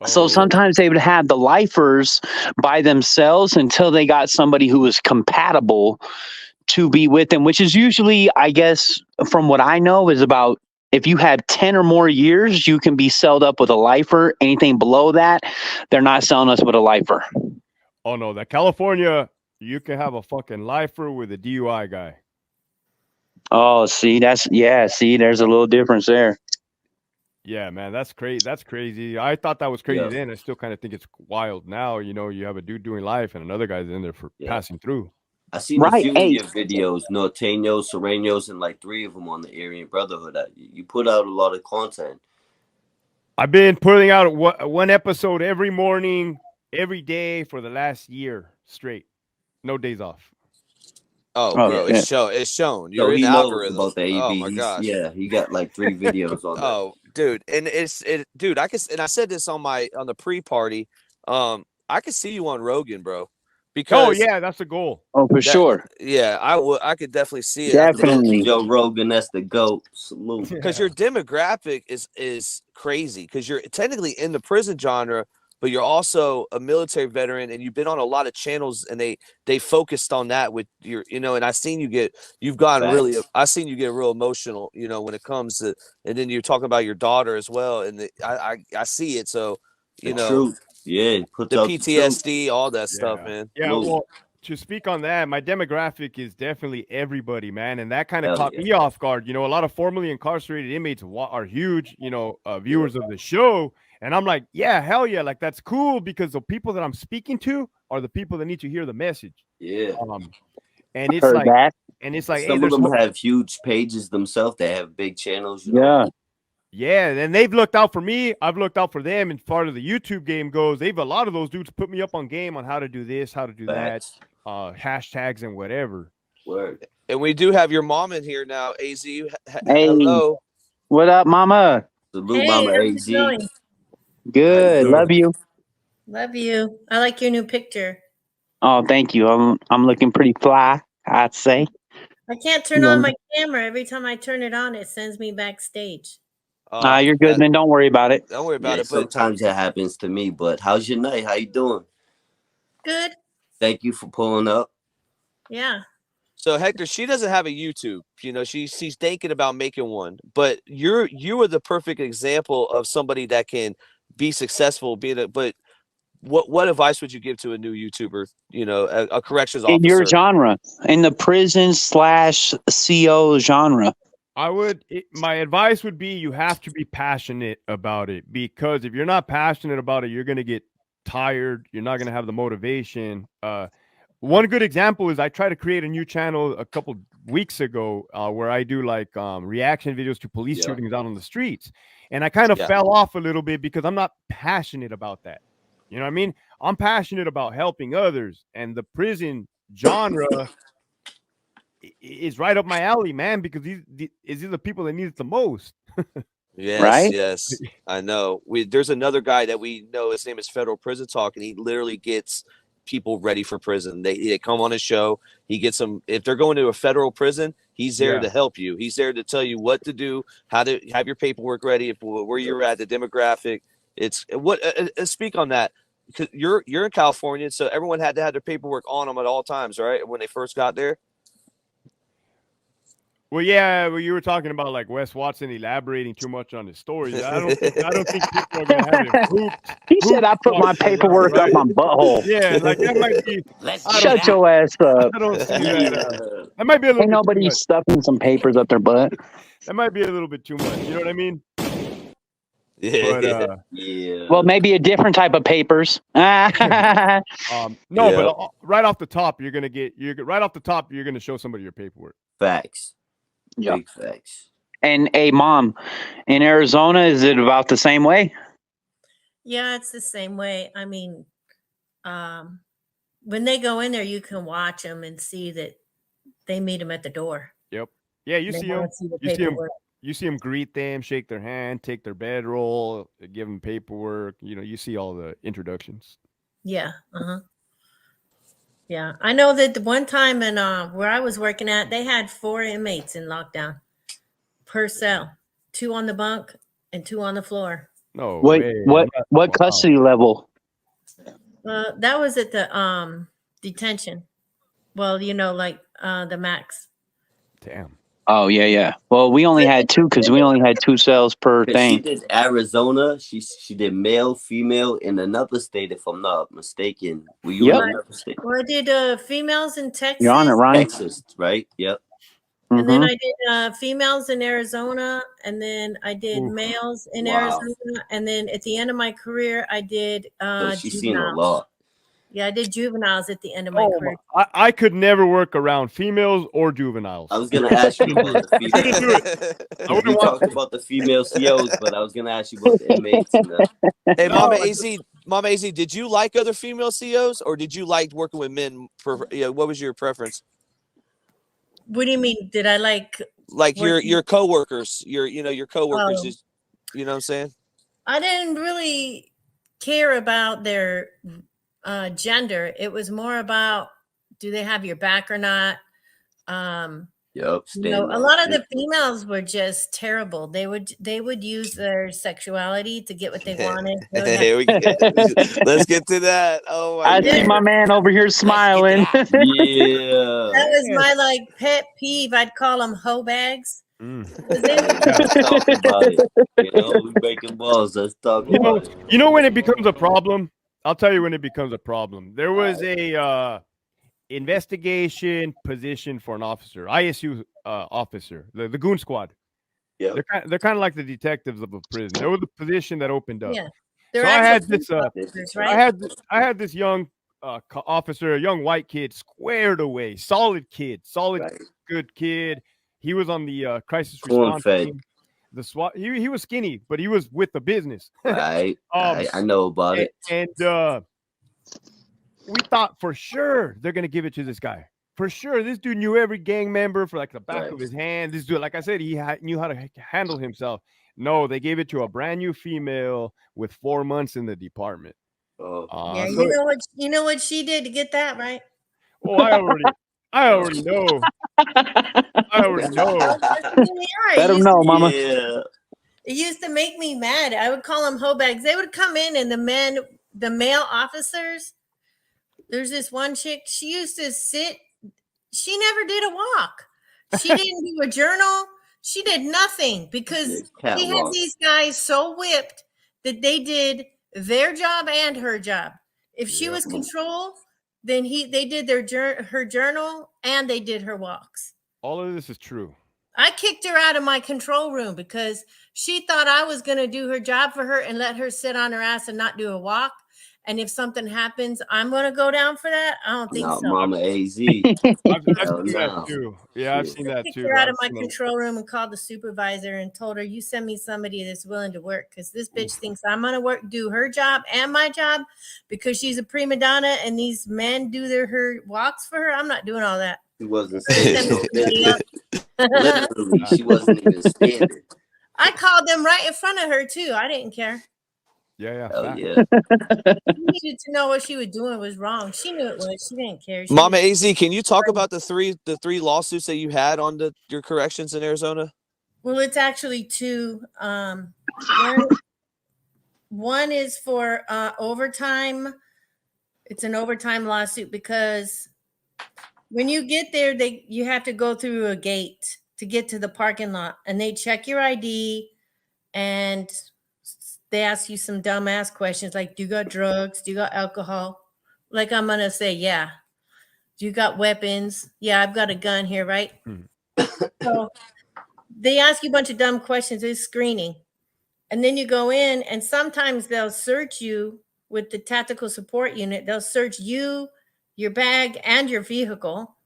So sometimes they would have the lifers by themselves until they got somebody who was compatible to be with them, which is usually, I guess, from what I know, is about, if you have 10 or more years, you can be celled up with a lifer. Anything below that, they're not selling us with a lifer. Oh, no. That California, you can have a fucking lifer with a DUI guy. Oh, see, there's a little difference there. Yeah, man, that's crazy. That's crazy. I thought that was crazy then. I still kind of think it's wild now. You have a dude doing life and another guy's in there for passing through. I seen a few of your videos, Norteños, Sereños, and like 3 of them on the Aryan Brotherhood. You put out a lot of content. I've been putting out one episode every morning, every day for the last year straight. No days off. Oh, bro, it's shown. You're in the algorithm. About the AB. Oh my gosh. Yeah, he got like 3 videos on that. Oh, dude, and dude, I said this on the pre-party. I could see you on Rogan, bro. Because that's the goal. Oh, for sure. Yeah, I could definitely see it. Definitely. Joe Rogan, that's the GOAT. Salute. Because your demographic is crazy. Because you're technically in the prison genre, but you're also a military veteran, and you've been on a lot of channels, and they focused on that with your, and I seen you've gotten really, Facts. I seen you get real emotional, when it comes to, and then you're talking about your daughter as well, and I see it, so The truth. Yeah, puts the out the truth. PTSD, all that stuff, Yeah. man. Yeah. Move. Well, to speak on that, my demographic is definitely everybody, man. And that kind of Hell caught yeah. me off guard. A lot of formerly incarcerated inmates are huge, viewers of the show. And I'm like, yeah, hell yeah. Like, that's cool because the people that I'm speaking to are the people that need to hear the message. Yeah. And it's Heard like, that. hey, Some of there's them have huge pages themselves. They have big channels. Yeah. Yeah, and they've looked out for me. I've looked out for them. And part of the YouTube game goes, a lot of those dudes put me up on game on how to do this, how to do Facts. that, hashtags and whatever. Word. And we do have your mom in here now, AZ. Hey, Hello. what up, mama? Salute, Hey, Mama how's it AZ. going? Good. doing? Love you. Love you. I like your new picture. Oh, thank you. I'm looking pretty fly, I'd say. I can't turn Yeah. on my camera. Every time I turn it on, it sends me backstage. You're good, man. Don't worry about it. Don't worry about Yeah, it. But sometimes that happens to me. But how's your night? How you doing? Good. Thank you for pulling up. Yeah. so Hector, she doesn't have a YouTube. She's thinking about making one. But you are the perfect example of somebody that can be successful. But what advice would you give to a new YouTuber? A corrections In your officer. genre, in the prison/CO genre. My advice would be you have to be passionate about it, because if you're not passionate about it, you're going to get tired. You're not going to have the motivation. One good example is I tried to create a new channel a couple weeks ago where I do like reaction videos to police shootings out on the streets. And I kind of fell off a little bit because I'm not passionate about that. You know what I mean? I'm passionate about helping others, and the prison genre is right up my alley, man, because these are the people that need it the most. Yes, Right? yes, I know. There's another guy that we know. His name is Federal Prison Talk, and he literally gets people ready for prison. They come on his show. He gets them if they're going to a federal prison. He's there to help you. He's there to tell you what to do, how to have your paperwork ready, where you're at, the demographic. It's what. Speak on that, because you're in California, so everyone had to have their paperwork on them at all times, right? When they first got there. Well, yeah, you were talking about like Wes Watson elaborating too much on his stories. I don't think people are gonna have it hooped. He said I put my paperwork up my butthole. Yeah, like that might be. Shut your ass up. I don't see that. That might be a little Ain't bit nobody too much. stuffing some papers up their butt. That might be a little bit too much. You know what I mean? Yeah. But, Yeah. Well, maybe a different type of papers. no, but right off the top, you're gonna show somebody your paperwork. Facts. Yeah. Big facts. And hey, Mom, in Arizona, is it about the same way? Yeah, it's the same way. I mean, when they go in there, you can watch them and see that they meet them at the door. Yep. Yeah, you see them. You see them greet them, shake their hand, take their bedroll, give them paperwork. You see all the introductions. Yeah. Yeah, I know that the one time in where I was working at, they had 4 inmates in lockdown per cell, 2 on the bunk and 2 on the floor. No way. Wow. What custody level? That was at the detention. Well, like the max. Damn. Oh yeah. Well, we only had 2 because we only had 2 cells per She thing. did Arizona. She did male, female in another state, if I'm not mistaken. Were you in another state? Well, I did females in Texas. You're on it, Ronnie. Texas, right? Yep. And then I did females in Arizona, and then I did males in Arizona, and then at the end of my career, I did So she's seen a juveniles. lot. Yeah, I did juveniles at the end of my career. I could never work around females or juveniles. I was gonna ask you about the females. We talked about the female COs, but I was gonna ask you about the inmates. Hey, Mama AZ, did you like other female COs, or did you like working with men? What was your preference? What do you mean? Did I like your coworkers? Your coworkers. Oh. You know what I'm saying? I didn't really care about their gender. It was more about, do they have your back or not? Yep, You know, stand a up. lot of the females were just terrible. They would use their sexuality to get what they wanted. They would have Here we go. Let's get to that. Oh my I see god. my man over here smiling. Yeah. that was Yes. my like pet peeve. I'd call them hoe bags. Mm. 'Cause they would Let's talk about it. You know, we breaking balls. Let's talk about it. You know when it becomes a problem? I'll tell you when it becomes a problem. There was a investigation position for an officer, ISU officer, the goon squad. Yep. They're kind of like the detectives of a prison. There was a position that opened up. Yeah. They're So I had actual this police officers, I right? had this young officer, a young white kid, squared away, solid kid, Right. good kid. He was on the crisis Corn response fed. team. The SWAT. He was skinny, but he was with the business. Right. I know about it. And we thought for sure they're gonna give it to this guy. For sure, this dude knew every gang member for like the back Right. of his hand. This dude, like I said, he knew how to handle himself. No, they gave it to a brand new female with 4 months in the department. Oh, Yeah, So- you know what she did to get that, right? oh, I already know. I already know. Let him know, mama. yeah. It used to make me mad. I would call them hoe bags. They would come in, and the male officers. There's this one chick. She used to sit. She never did a walk. She didn't do a journal. She did nothing because Yeah, he had catwalk. these guys so whipped that they did their job and her job. If she was control, then they did her journal and they did her walks. All of this is true. I kicked her out of my control room because she thought I was going to do her job for her and let her sit on her ass and not do a walk. And if something happens, I'm going to go down for that. I don't think Not so. Mama AZ. I've Hell seen that no. too. Yeah, I've seen that Kicked too. her out I've of my seen a- control room and called the supervisor and told her, "You send me somebody that's willing to work because this bitch thinks I'm going to do her job and my job because she's a prima donna and these men do her walks for her. I'm not doing all that." She wasn't Send standing. somebody else. Literally, she wasn't even standing. I called them right in front of her too. I didn't care. Yeah. Hell fact. yeah. She needed to know what she was doing was wrong. She knew it was. She didn't care. She Mama was- AZ, can you talk about the three lawsuits that you had on your corrections in Arizona? Well, it's actually two. One is for overtime. It's an overtime lawsuit because when you get there, you have to go through a gate to get to the parking lot, and they check your ID, and they ask you some dumbass questions like, "Do you got drugs? Do you got alcohol?" Like I'm gonna say, "Yeah." "Do you got weapons?" "Yeah, I've got a gun here, right?" So they ask you a bunch of dumb questions. It's screening. And then you go in, and sometimes they'll search you with the tactical support unit. They'll search you, your bag, and your vehicle.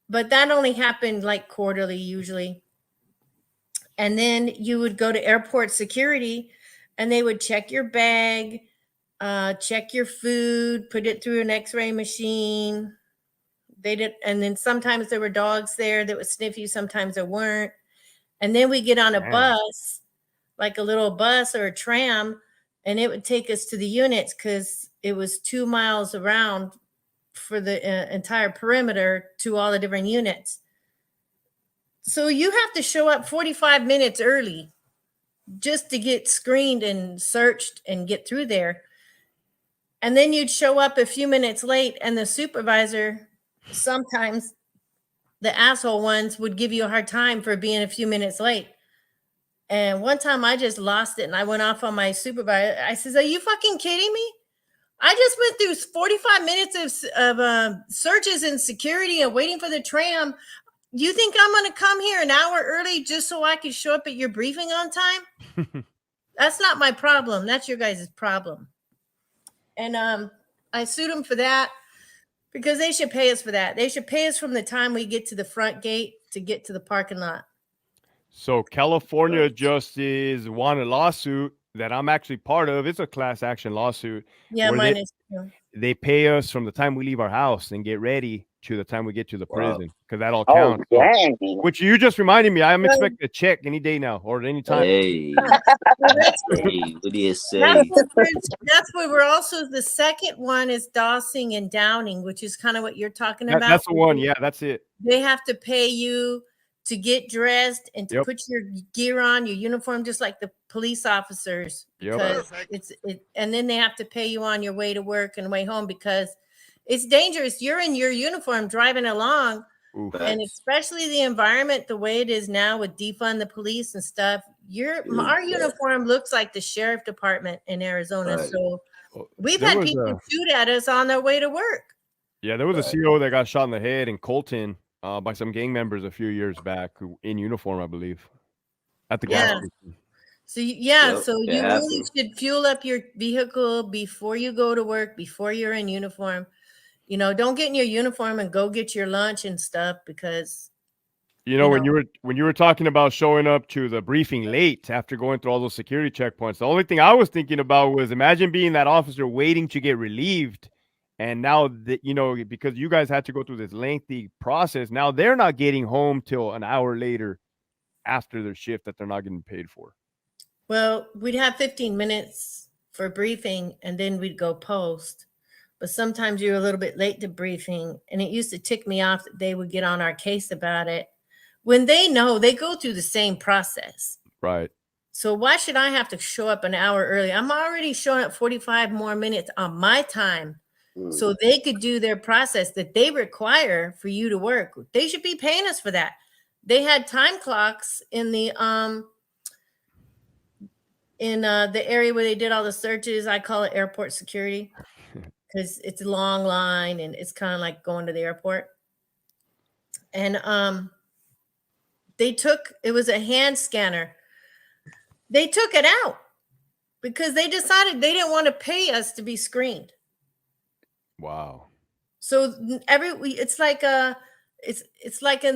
But that only happened like quarterly usually. And then you would go to airport security, and they would check your bag, check your food, put it through an x-ray machine. They did, and then sometimes there were dogs there that would sniff you, sometimes there weren't. And then we get on a bus, like a little bus or a tram, and it would take us to the units because it was 2 miles around for the entire perimeter to all the different units. So you have to show up 45 minutes early just to get screened and searched and get through there. And then you'd show up a few minutes late, and the supervisor, sometimes the asshole ones, would give you a hard time for being a few minutes late. And one time I just lost it and I went off on my supervisor. I says, "Are you fucking kidding me? I just went through 45 minutes of searches and security and waiting for the tram. You think I'm going to come here an hour early just so I can show up at your briefing on time?" That's not my problem. That's your guys' problem. And I sued them for that because they should pay us for that. They should pay us from the time we get to the front gate to get to the parking lot. So California justice won a lawsuit that I'm actually part of. It's a class action lawsuit. Yeah, where mine is too. They pay us from the time we leave our house and get ready to the time we get to the prison, because that all Oh, counts. So, dang. which you just reminded me, I'm expecting a check any day now or at any time. Hey, So that's hey, what do you That's say? what we're also the second one is dossing and downing, which is kind of what you're talking about. That's the one. Yeah, that's it. They have to pay you to get dressed and to Yep. put your gear on, your uniform, just like the police officers, Yep. because and then they have to pay you on your way to work and way home, because it's dangerous. You're in your uniform driving along. Oof. And especially the environment, the way it is now with defund the police and stuff, our uniform looks like the sheriff department in Arizona. Right. So we've There had was people shoot at us on their way to work. Yeah, there was a CO that got shot in the head in Colton by some gang members a few years back, who in uniform, I believe, at the gas station. So Yep, so it you really happened. should fuel up your vehicle before you go to work, before you're in uniform. You know, don't get in your uniform and go get your lunch and stuff, because when you were talking about showing up to the briefing late after going through all those security checkpoints, the only thing I was thinking about was, imagine being that officer waiting to get relieved, and now that because you guys had to go through this lengthy process, now they're not getting home till an hour later after their shift that they're not getting paid for. well, we'd have 15 minutes for briefing and then we'd go post. But sometimes you're a little bit late to briefing, and it used to tick me off that they would get on our case about it when they know they go through the same process. Right. So why should I have to show up an hour early? I'm already showing up 45 more minutes on my time so they could do their process that they require for you to work. They should be paying us for that. They had time clocks in the area where they did all the searches. I call it airport security, because it's a long line and it's kind of like going to the airport. And it was a hand scanner. They took it out because they decided they didn't want to pay us to be screened. Wow. So it's like in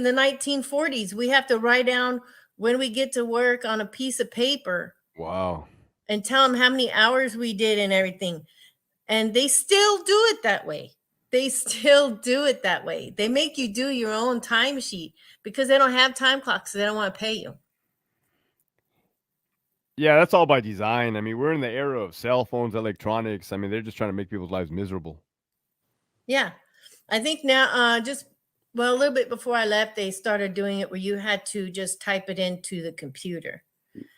the 1940s. We have to write down when we get to work on a piece of paper. Wow. And tell them how many hours we did and everything. And they still do it that way. They make you do your own timesheet because they don't have time clocks, so they don't want to pay you. Yeah, that's all by design. I mean, we're in the era of cell phones, electronics. I mean, they're just trying to make people's lives miserable. Yeah. I think now, a little bit before I left, they started doing it where you had to just type it into the computer.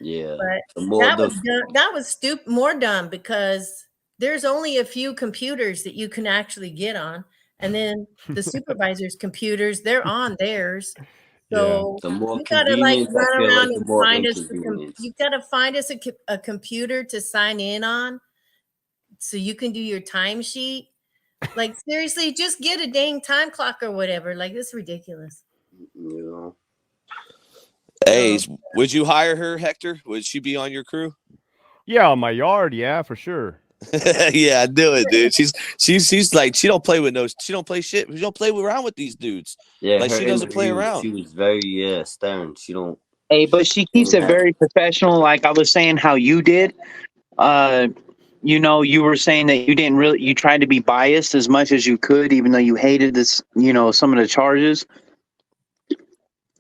Yeah. But that was more dumb, because there's only a few computers that you can actually get on. And then the supervisor's computers, they're on theirs. So the more you gotta convenience, run I feel around like the and more find us. inconvenience. You gotta find us a computer to sign in on, so you can do your timesheet. Like, seriously, just get a dang time clock or whatever. Like, this is ridiculous. Hey, would you hire her, Hector? Would she be on your crew? Yeah, on my yard, yeah, for sure. Yeah, I knew it, dude. She's like, she don't play shit. She don't play around with these dudes. Yeah, like, she doesn't play around. She was very stern. She don't. Hey, but she keeps it very professional. Like I was saying, how you did. You were saying that you tried to be biased as much as you could, even though you hated this, some of the charges.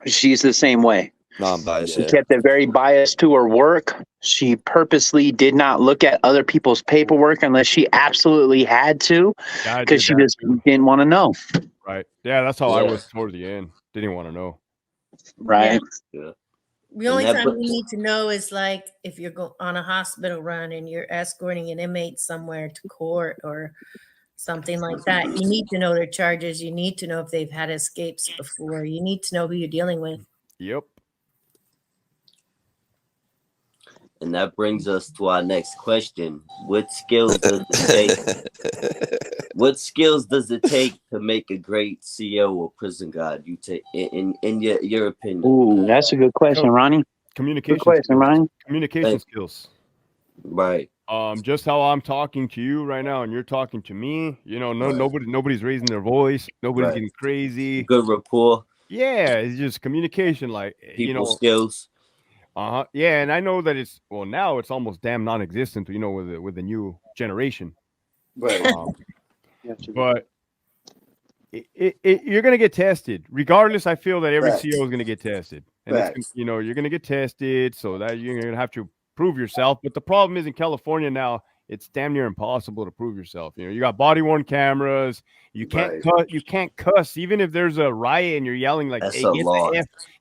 She's the same way. Non-biased. She kept it very biased to her work. She purposely did not look at other people's paperwork unless she absolutely had to, because she just didn't want to know. Right. Yeah, that's how I was toward the end. Didn't want to know. Right. Yeah. The only time we need to know is like if you're on a hospital run and you're escorting an inmate somewhere to court or something like that. You need to know their charges. You need to know if they've had escapes before. You need to know who you're dealing with. Yep. And that brings us to our next question. What skills does it take to make a great CO or prison guard? You take in your opinion. Ooh, that's a good question, Ronnie. Communication. Good question, skills. Ronnie. Communication skills. Right. Just how I'm talking to you right now and you're talking to me, nobody's raising their voice, nobody's getting crazy. Good rapport. Yeah, it's just communication, like people skills. Yeah, and I know that now it's almost damn non-existent, with the new generation. Right. But you're going to get tested. Regardless, I feel that every Facts. CO is going to get tested. And it's, Facts. you know, you're going to get tested so that you're going to have to prove yourself. But the problem is in California now, it's damn near impossible to prove yourself. You know, you got body worn cameras. You can't Right. cuss. You can't cuss. Even if there's a riot and you're yelling like, That's "Hey, a lot.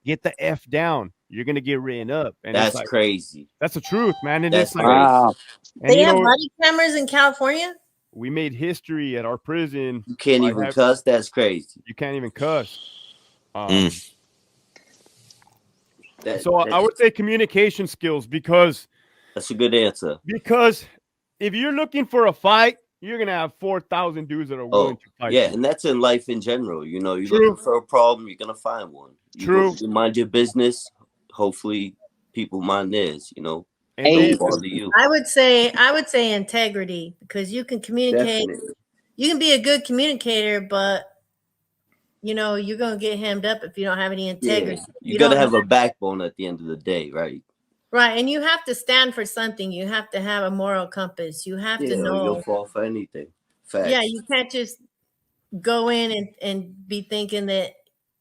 get the F down," you're going to get written up. And That's it's like, crazy. that's the truth, man. And That's it's like, crazy. Wow. and They you have know, body cameras in California. we made history at our prison. You can't by even having- cuss. That's crazy. You can't even cuss. So I would say communication skills because that's a good answer. Because if you're looking for a fight, you're gonna have 4,000 dudes that are willing to fight. Yeah, you. and that's in life in general. You know, you're True. looking for a problem, you're gonna find one. True. You mind your business. Hopefully, people mind theirs. You know, And Hey, don't bother you. I would say integrity, because you can communicate. Definitely. You can be a good communicator, but you know you're gonna get hemmed up if you don't have any integrity. Yeah. You gotta don't have a backbone at the end of the day, right? right, and you have to stand for something. You have to have a moral compass. You have Yeah, to or know. you'll fall for anything. Facts. Yeah, you can't just go in and be thinking that,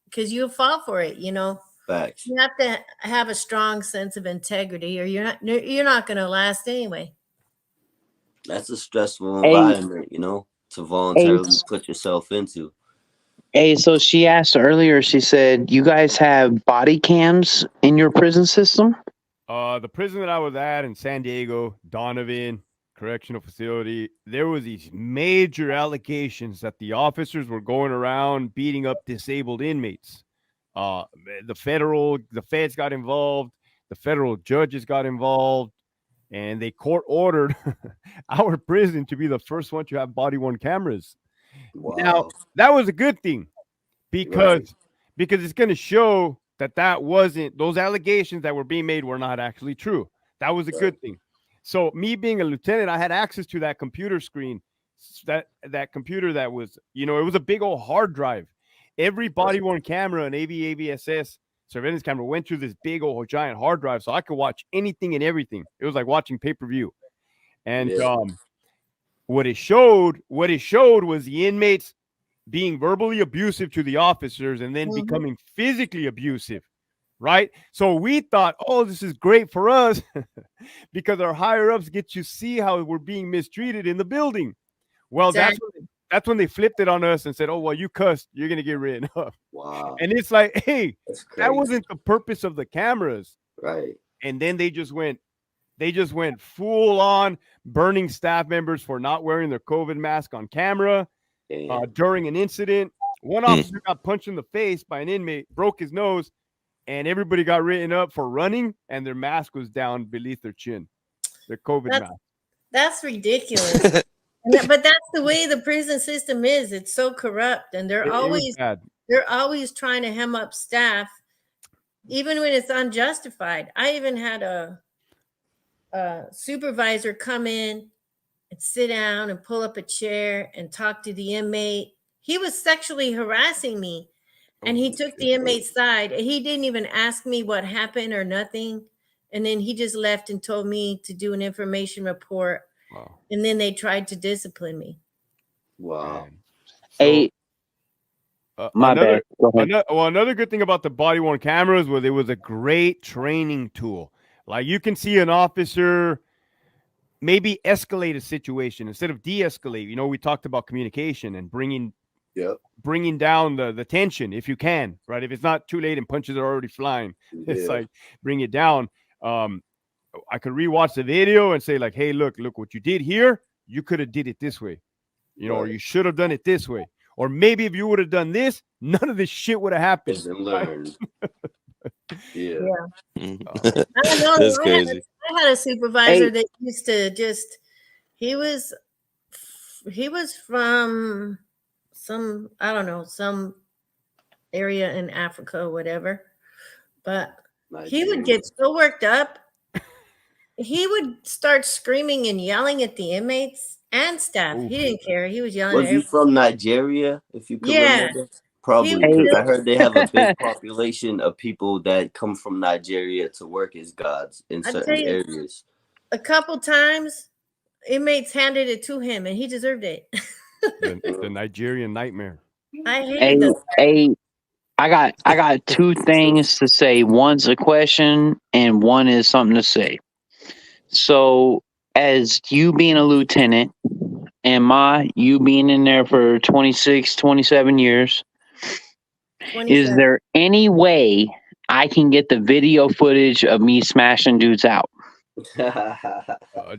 because you'll fall for it. You know, Facts. you have to have a strong sense of integrity, or you're not going to last anyway. That's a stressful Hey. environment, you know, to voluntarily put yourself into. Hey, so she asked earlier, she said, you guys have body cams in your prison system? The prison that I was at in San Diego, Donovan Correctional Facility, there was these major allegations that the officers were going around beating up disabled inmates. The feds got involved, the federal judges got involved, and they court ordered our prison to be the first one to have body-worn cameras. Wow. Now, that was a good thing because it's going to show that wasn't, those allegations that were being made were not actually true. That was a good thing. So me being a lieutenant, I had access to that computer screen, that computer that was, you know, it was a big old hard drive. Every body-worn camera and AVSS surveillance camera went through this big old giant hard drive, so I could watch anything and everything. It was like watching pay-per-view. And what it showed was the inmates being verbally abusive to the officers and then becoming physically abusive, right? So we thought, oh, this is great for us because our higher ups get to see how we're being mistreated in the building. Well, that's when they flipped it on us and said, oh, well, you cussed, you're gonna get written up. Wow. And it's like, hey, That's crazy. that wasn't the purpose of the cameras. Right. And then they just went full on burning staff members for not wearing their COVID mask on camera. During an incident, one officer got punched in the face by an inmate, broke his nose, and everybody got written up for running, and their mask was down beneath their chin, their COVID mask. That's ridiculous. But that's the way the prison system is. It's so corrupt, and they're always trying to hem up staff, even when it's unjustified. I even had a supervisor come in and sit down and pull up a chair and talk to the inmate. He was sexually harassing me, and he took the inmate's side. He didn't even ask me what happened or nothing. And then he just left and told me to do an information report. Wow. And then they tried to discipline me. Wow. Hey, my bad. Go ahead. Another good thing about the body-worn cameras was it was a great training tool. Like you can see an officer maybe escalate a situation instead of de-escalate. You know, we talked about communication and bringing down the tension if you can, right? If it's not too late and punches are already flying, it's like bring it down. I could rewatch the video and say like, hey, look what you did here. You could have did it this way, you know, or you should have done it this way. Or maybe if you would have done this, none of this shit would have happened. Learned. Yeah. I don't know. That's crazy. I had a supervisor that used to he was from some area in Africa or whatever, but he would get so worked up. He would start screaming and yelling at the inmates and staff. He didn't care. He was yelling. Was he from Nigeria? If you could remember? Probably, He because was- I heard they have a big population of people that come from Nigeria to work as guards in I'd certain say- areas. A couple times, inmates handed it to him, and he deserved it. The Nigerian nightmare. I Hey, hated those. hey, I got two things to say. One's a question and one is something to say. So, as you being a lieutenant and you being in there for 26, 27 years, is 27. there any way I can get the video footage of me smashing dudes out?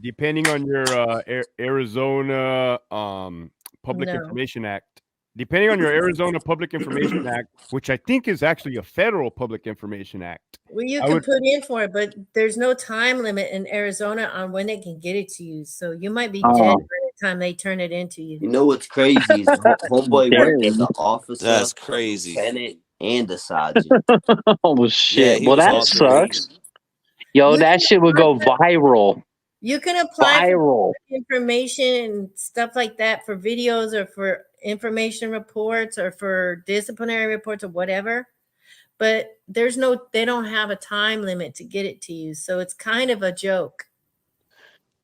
Depending on your Arizona Public No. Information Act, depending on your Arizona Public Information Act, which I think is actually a federal Public Information Act, Well, you I can would. put in for it, but there's no time limit in Arizona on when they can get it to you. So you might be dead by the time they turn it into you. You know what's crazy is homeboy worked as an officer, That's a crazy. lieutenant, and a sergeant. Oh Yeah, shit! he Well, was that awesome. sucks. Yo, You that can shit would go apply viral. You can apply for Viral. information and stuff like that for videos or for information reports or for disciplinary reports or whatever. But they don't have a time limit to get it to you. So it's kind of a joke.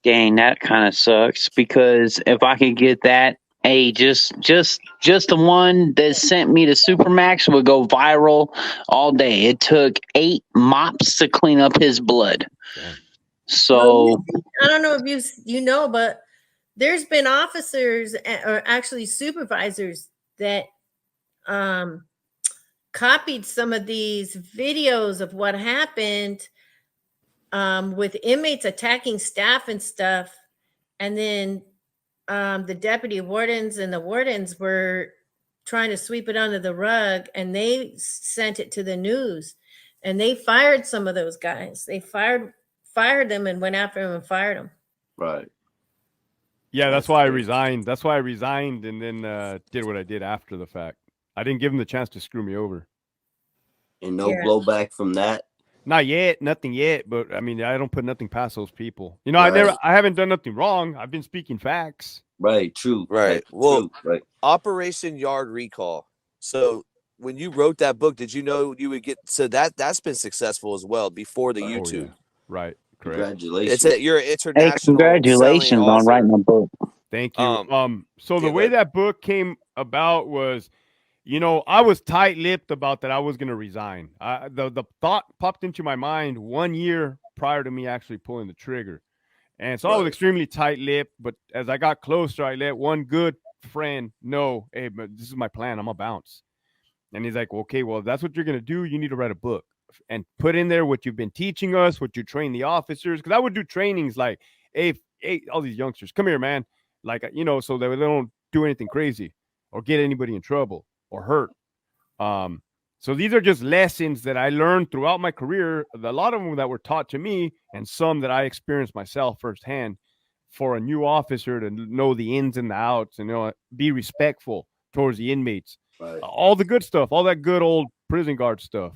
Dang, that kind of sucks because if I could get that, hey, just the one that sent me to Supermax would go viral all day. It took 8 mops to clean up his blood. Damn. So I don't know if you know, but there's been officers or actually supervisors that copied some of these videos of what happened with inmates attacking staff and stuff. And then the deputy wardens and the wardens were trying to sweep it under the rug, and they sent it to the news, and they fired some of those guys. They fired them and went after them and fired them. Right. Yeah, that's why I resigned. That's why I resigned and then did what I did after the fact. I didn't give him the chance to screw me over. And no blowback from that. Not yet, nothing yet. But I mean, I don't put nothing past those people. You know, Right. I haven't done nothing wrong. I've been speaking facts. Right. True. Right. Well, True. Right. Operation Yard Recall. So when you wrote that book, did you know you would get? So that's been successful as well before the Oh, YouTube. yeah. Right. Correct. Congratulations. You're an hey, international congratulations selling on author. writing a book. Thank you. So the yeah, way but- that book came about was, you know, I was tight-lipped about that I was going to resign. The thought popped into my mind 1 year prior to me actually pulling the trigger. And so I was extremely tight-lipped, but as I got closer, I let one good friend know, hey, but this is my plan. I'm going to bounce. And he's like, okay, well, if that's what you're going to do, you need to write a book and put in there what you've been teaching us, what you train the officers. Because I would do trainings like, hey, all these youngsters, come here, man. Like, you know, so that they don't do anything crazy or get anybody in trouble or hurt. So these are just lessons that I learned throughout my career. A lot of them that were taught to me and some that I experienced myself firsthand for a new officer to know the ins and the outs and, you know, be respectful towards the inmates. Right. All the good stuff, all that good old prison guard stuff.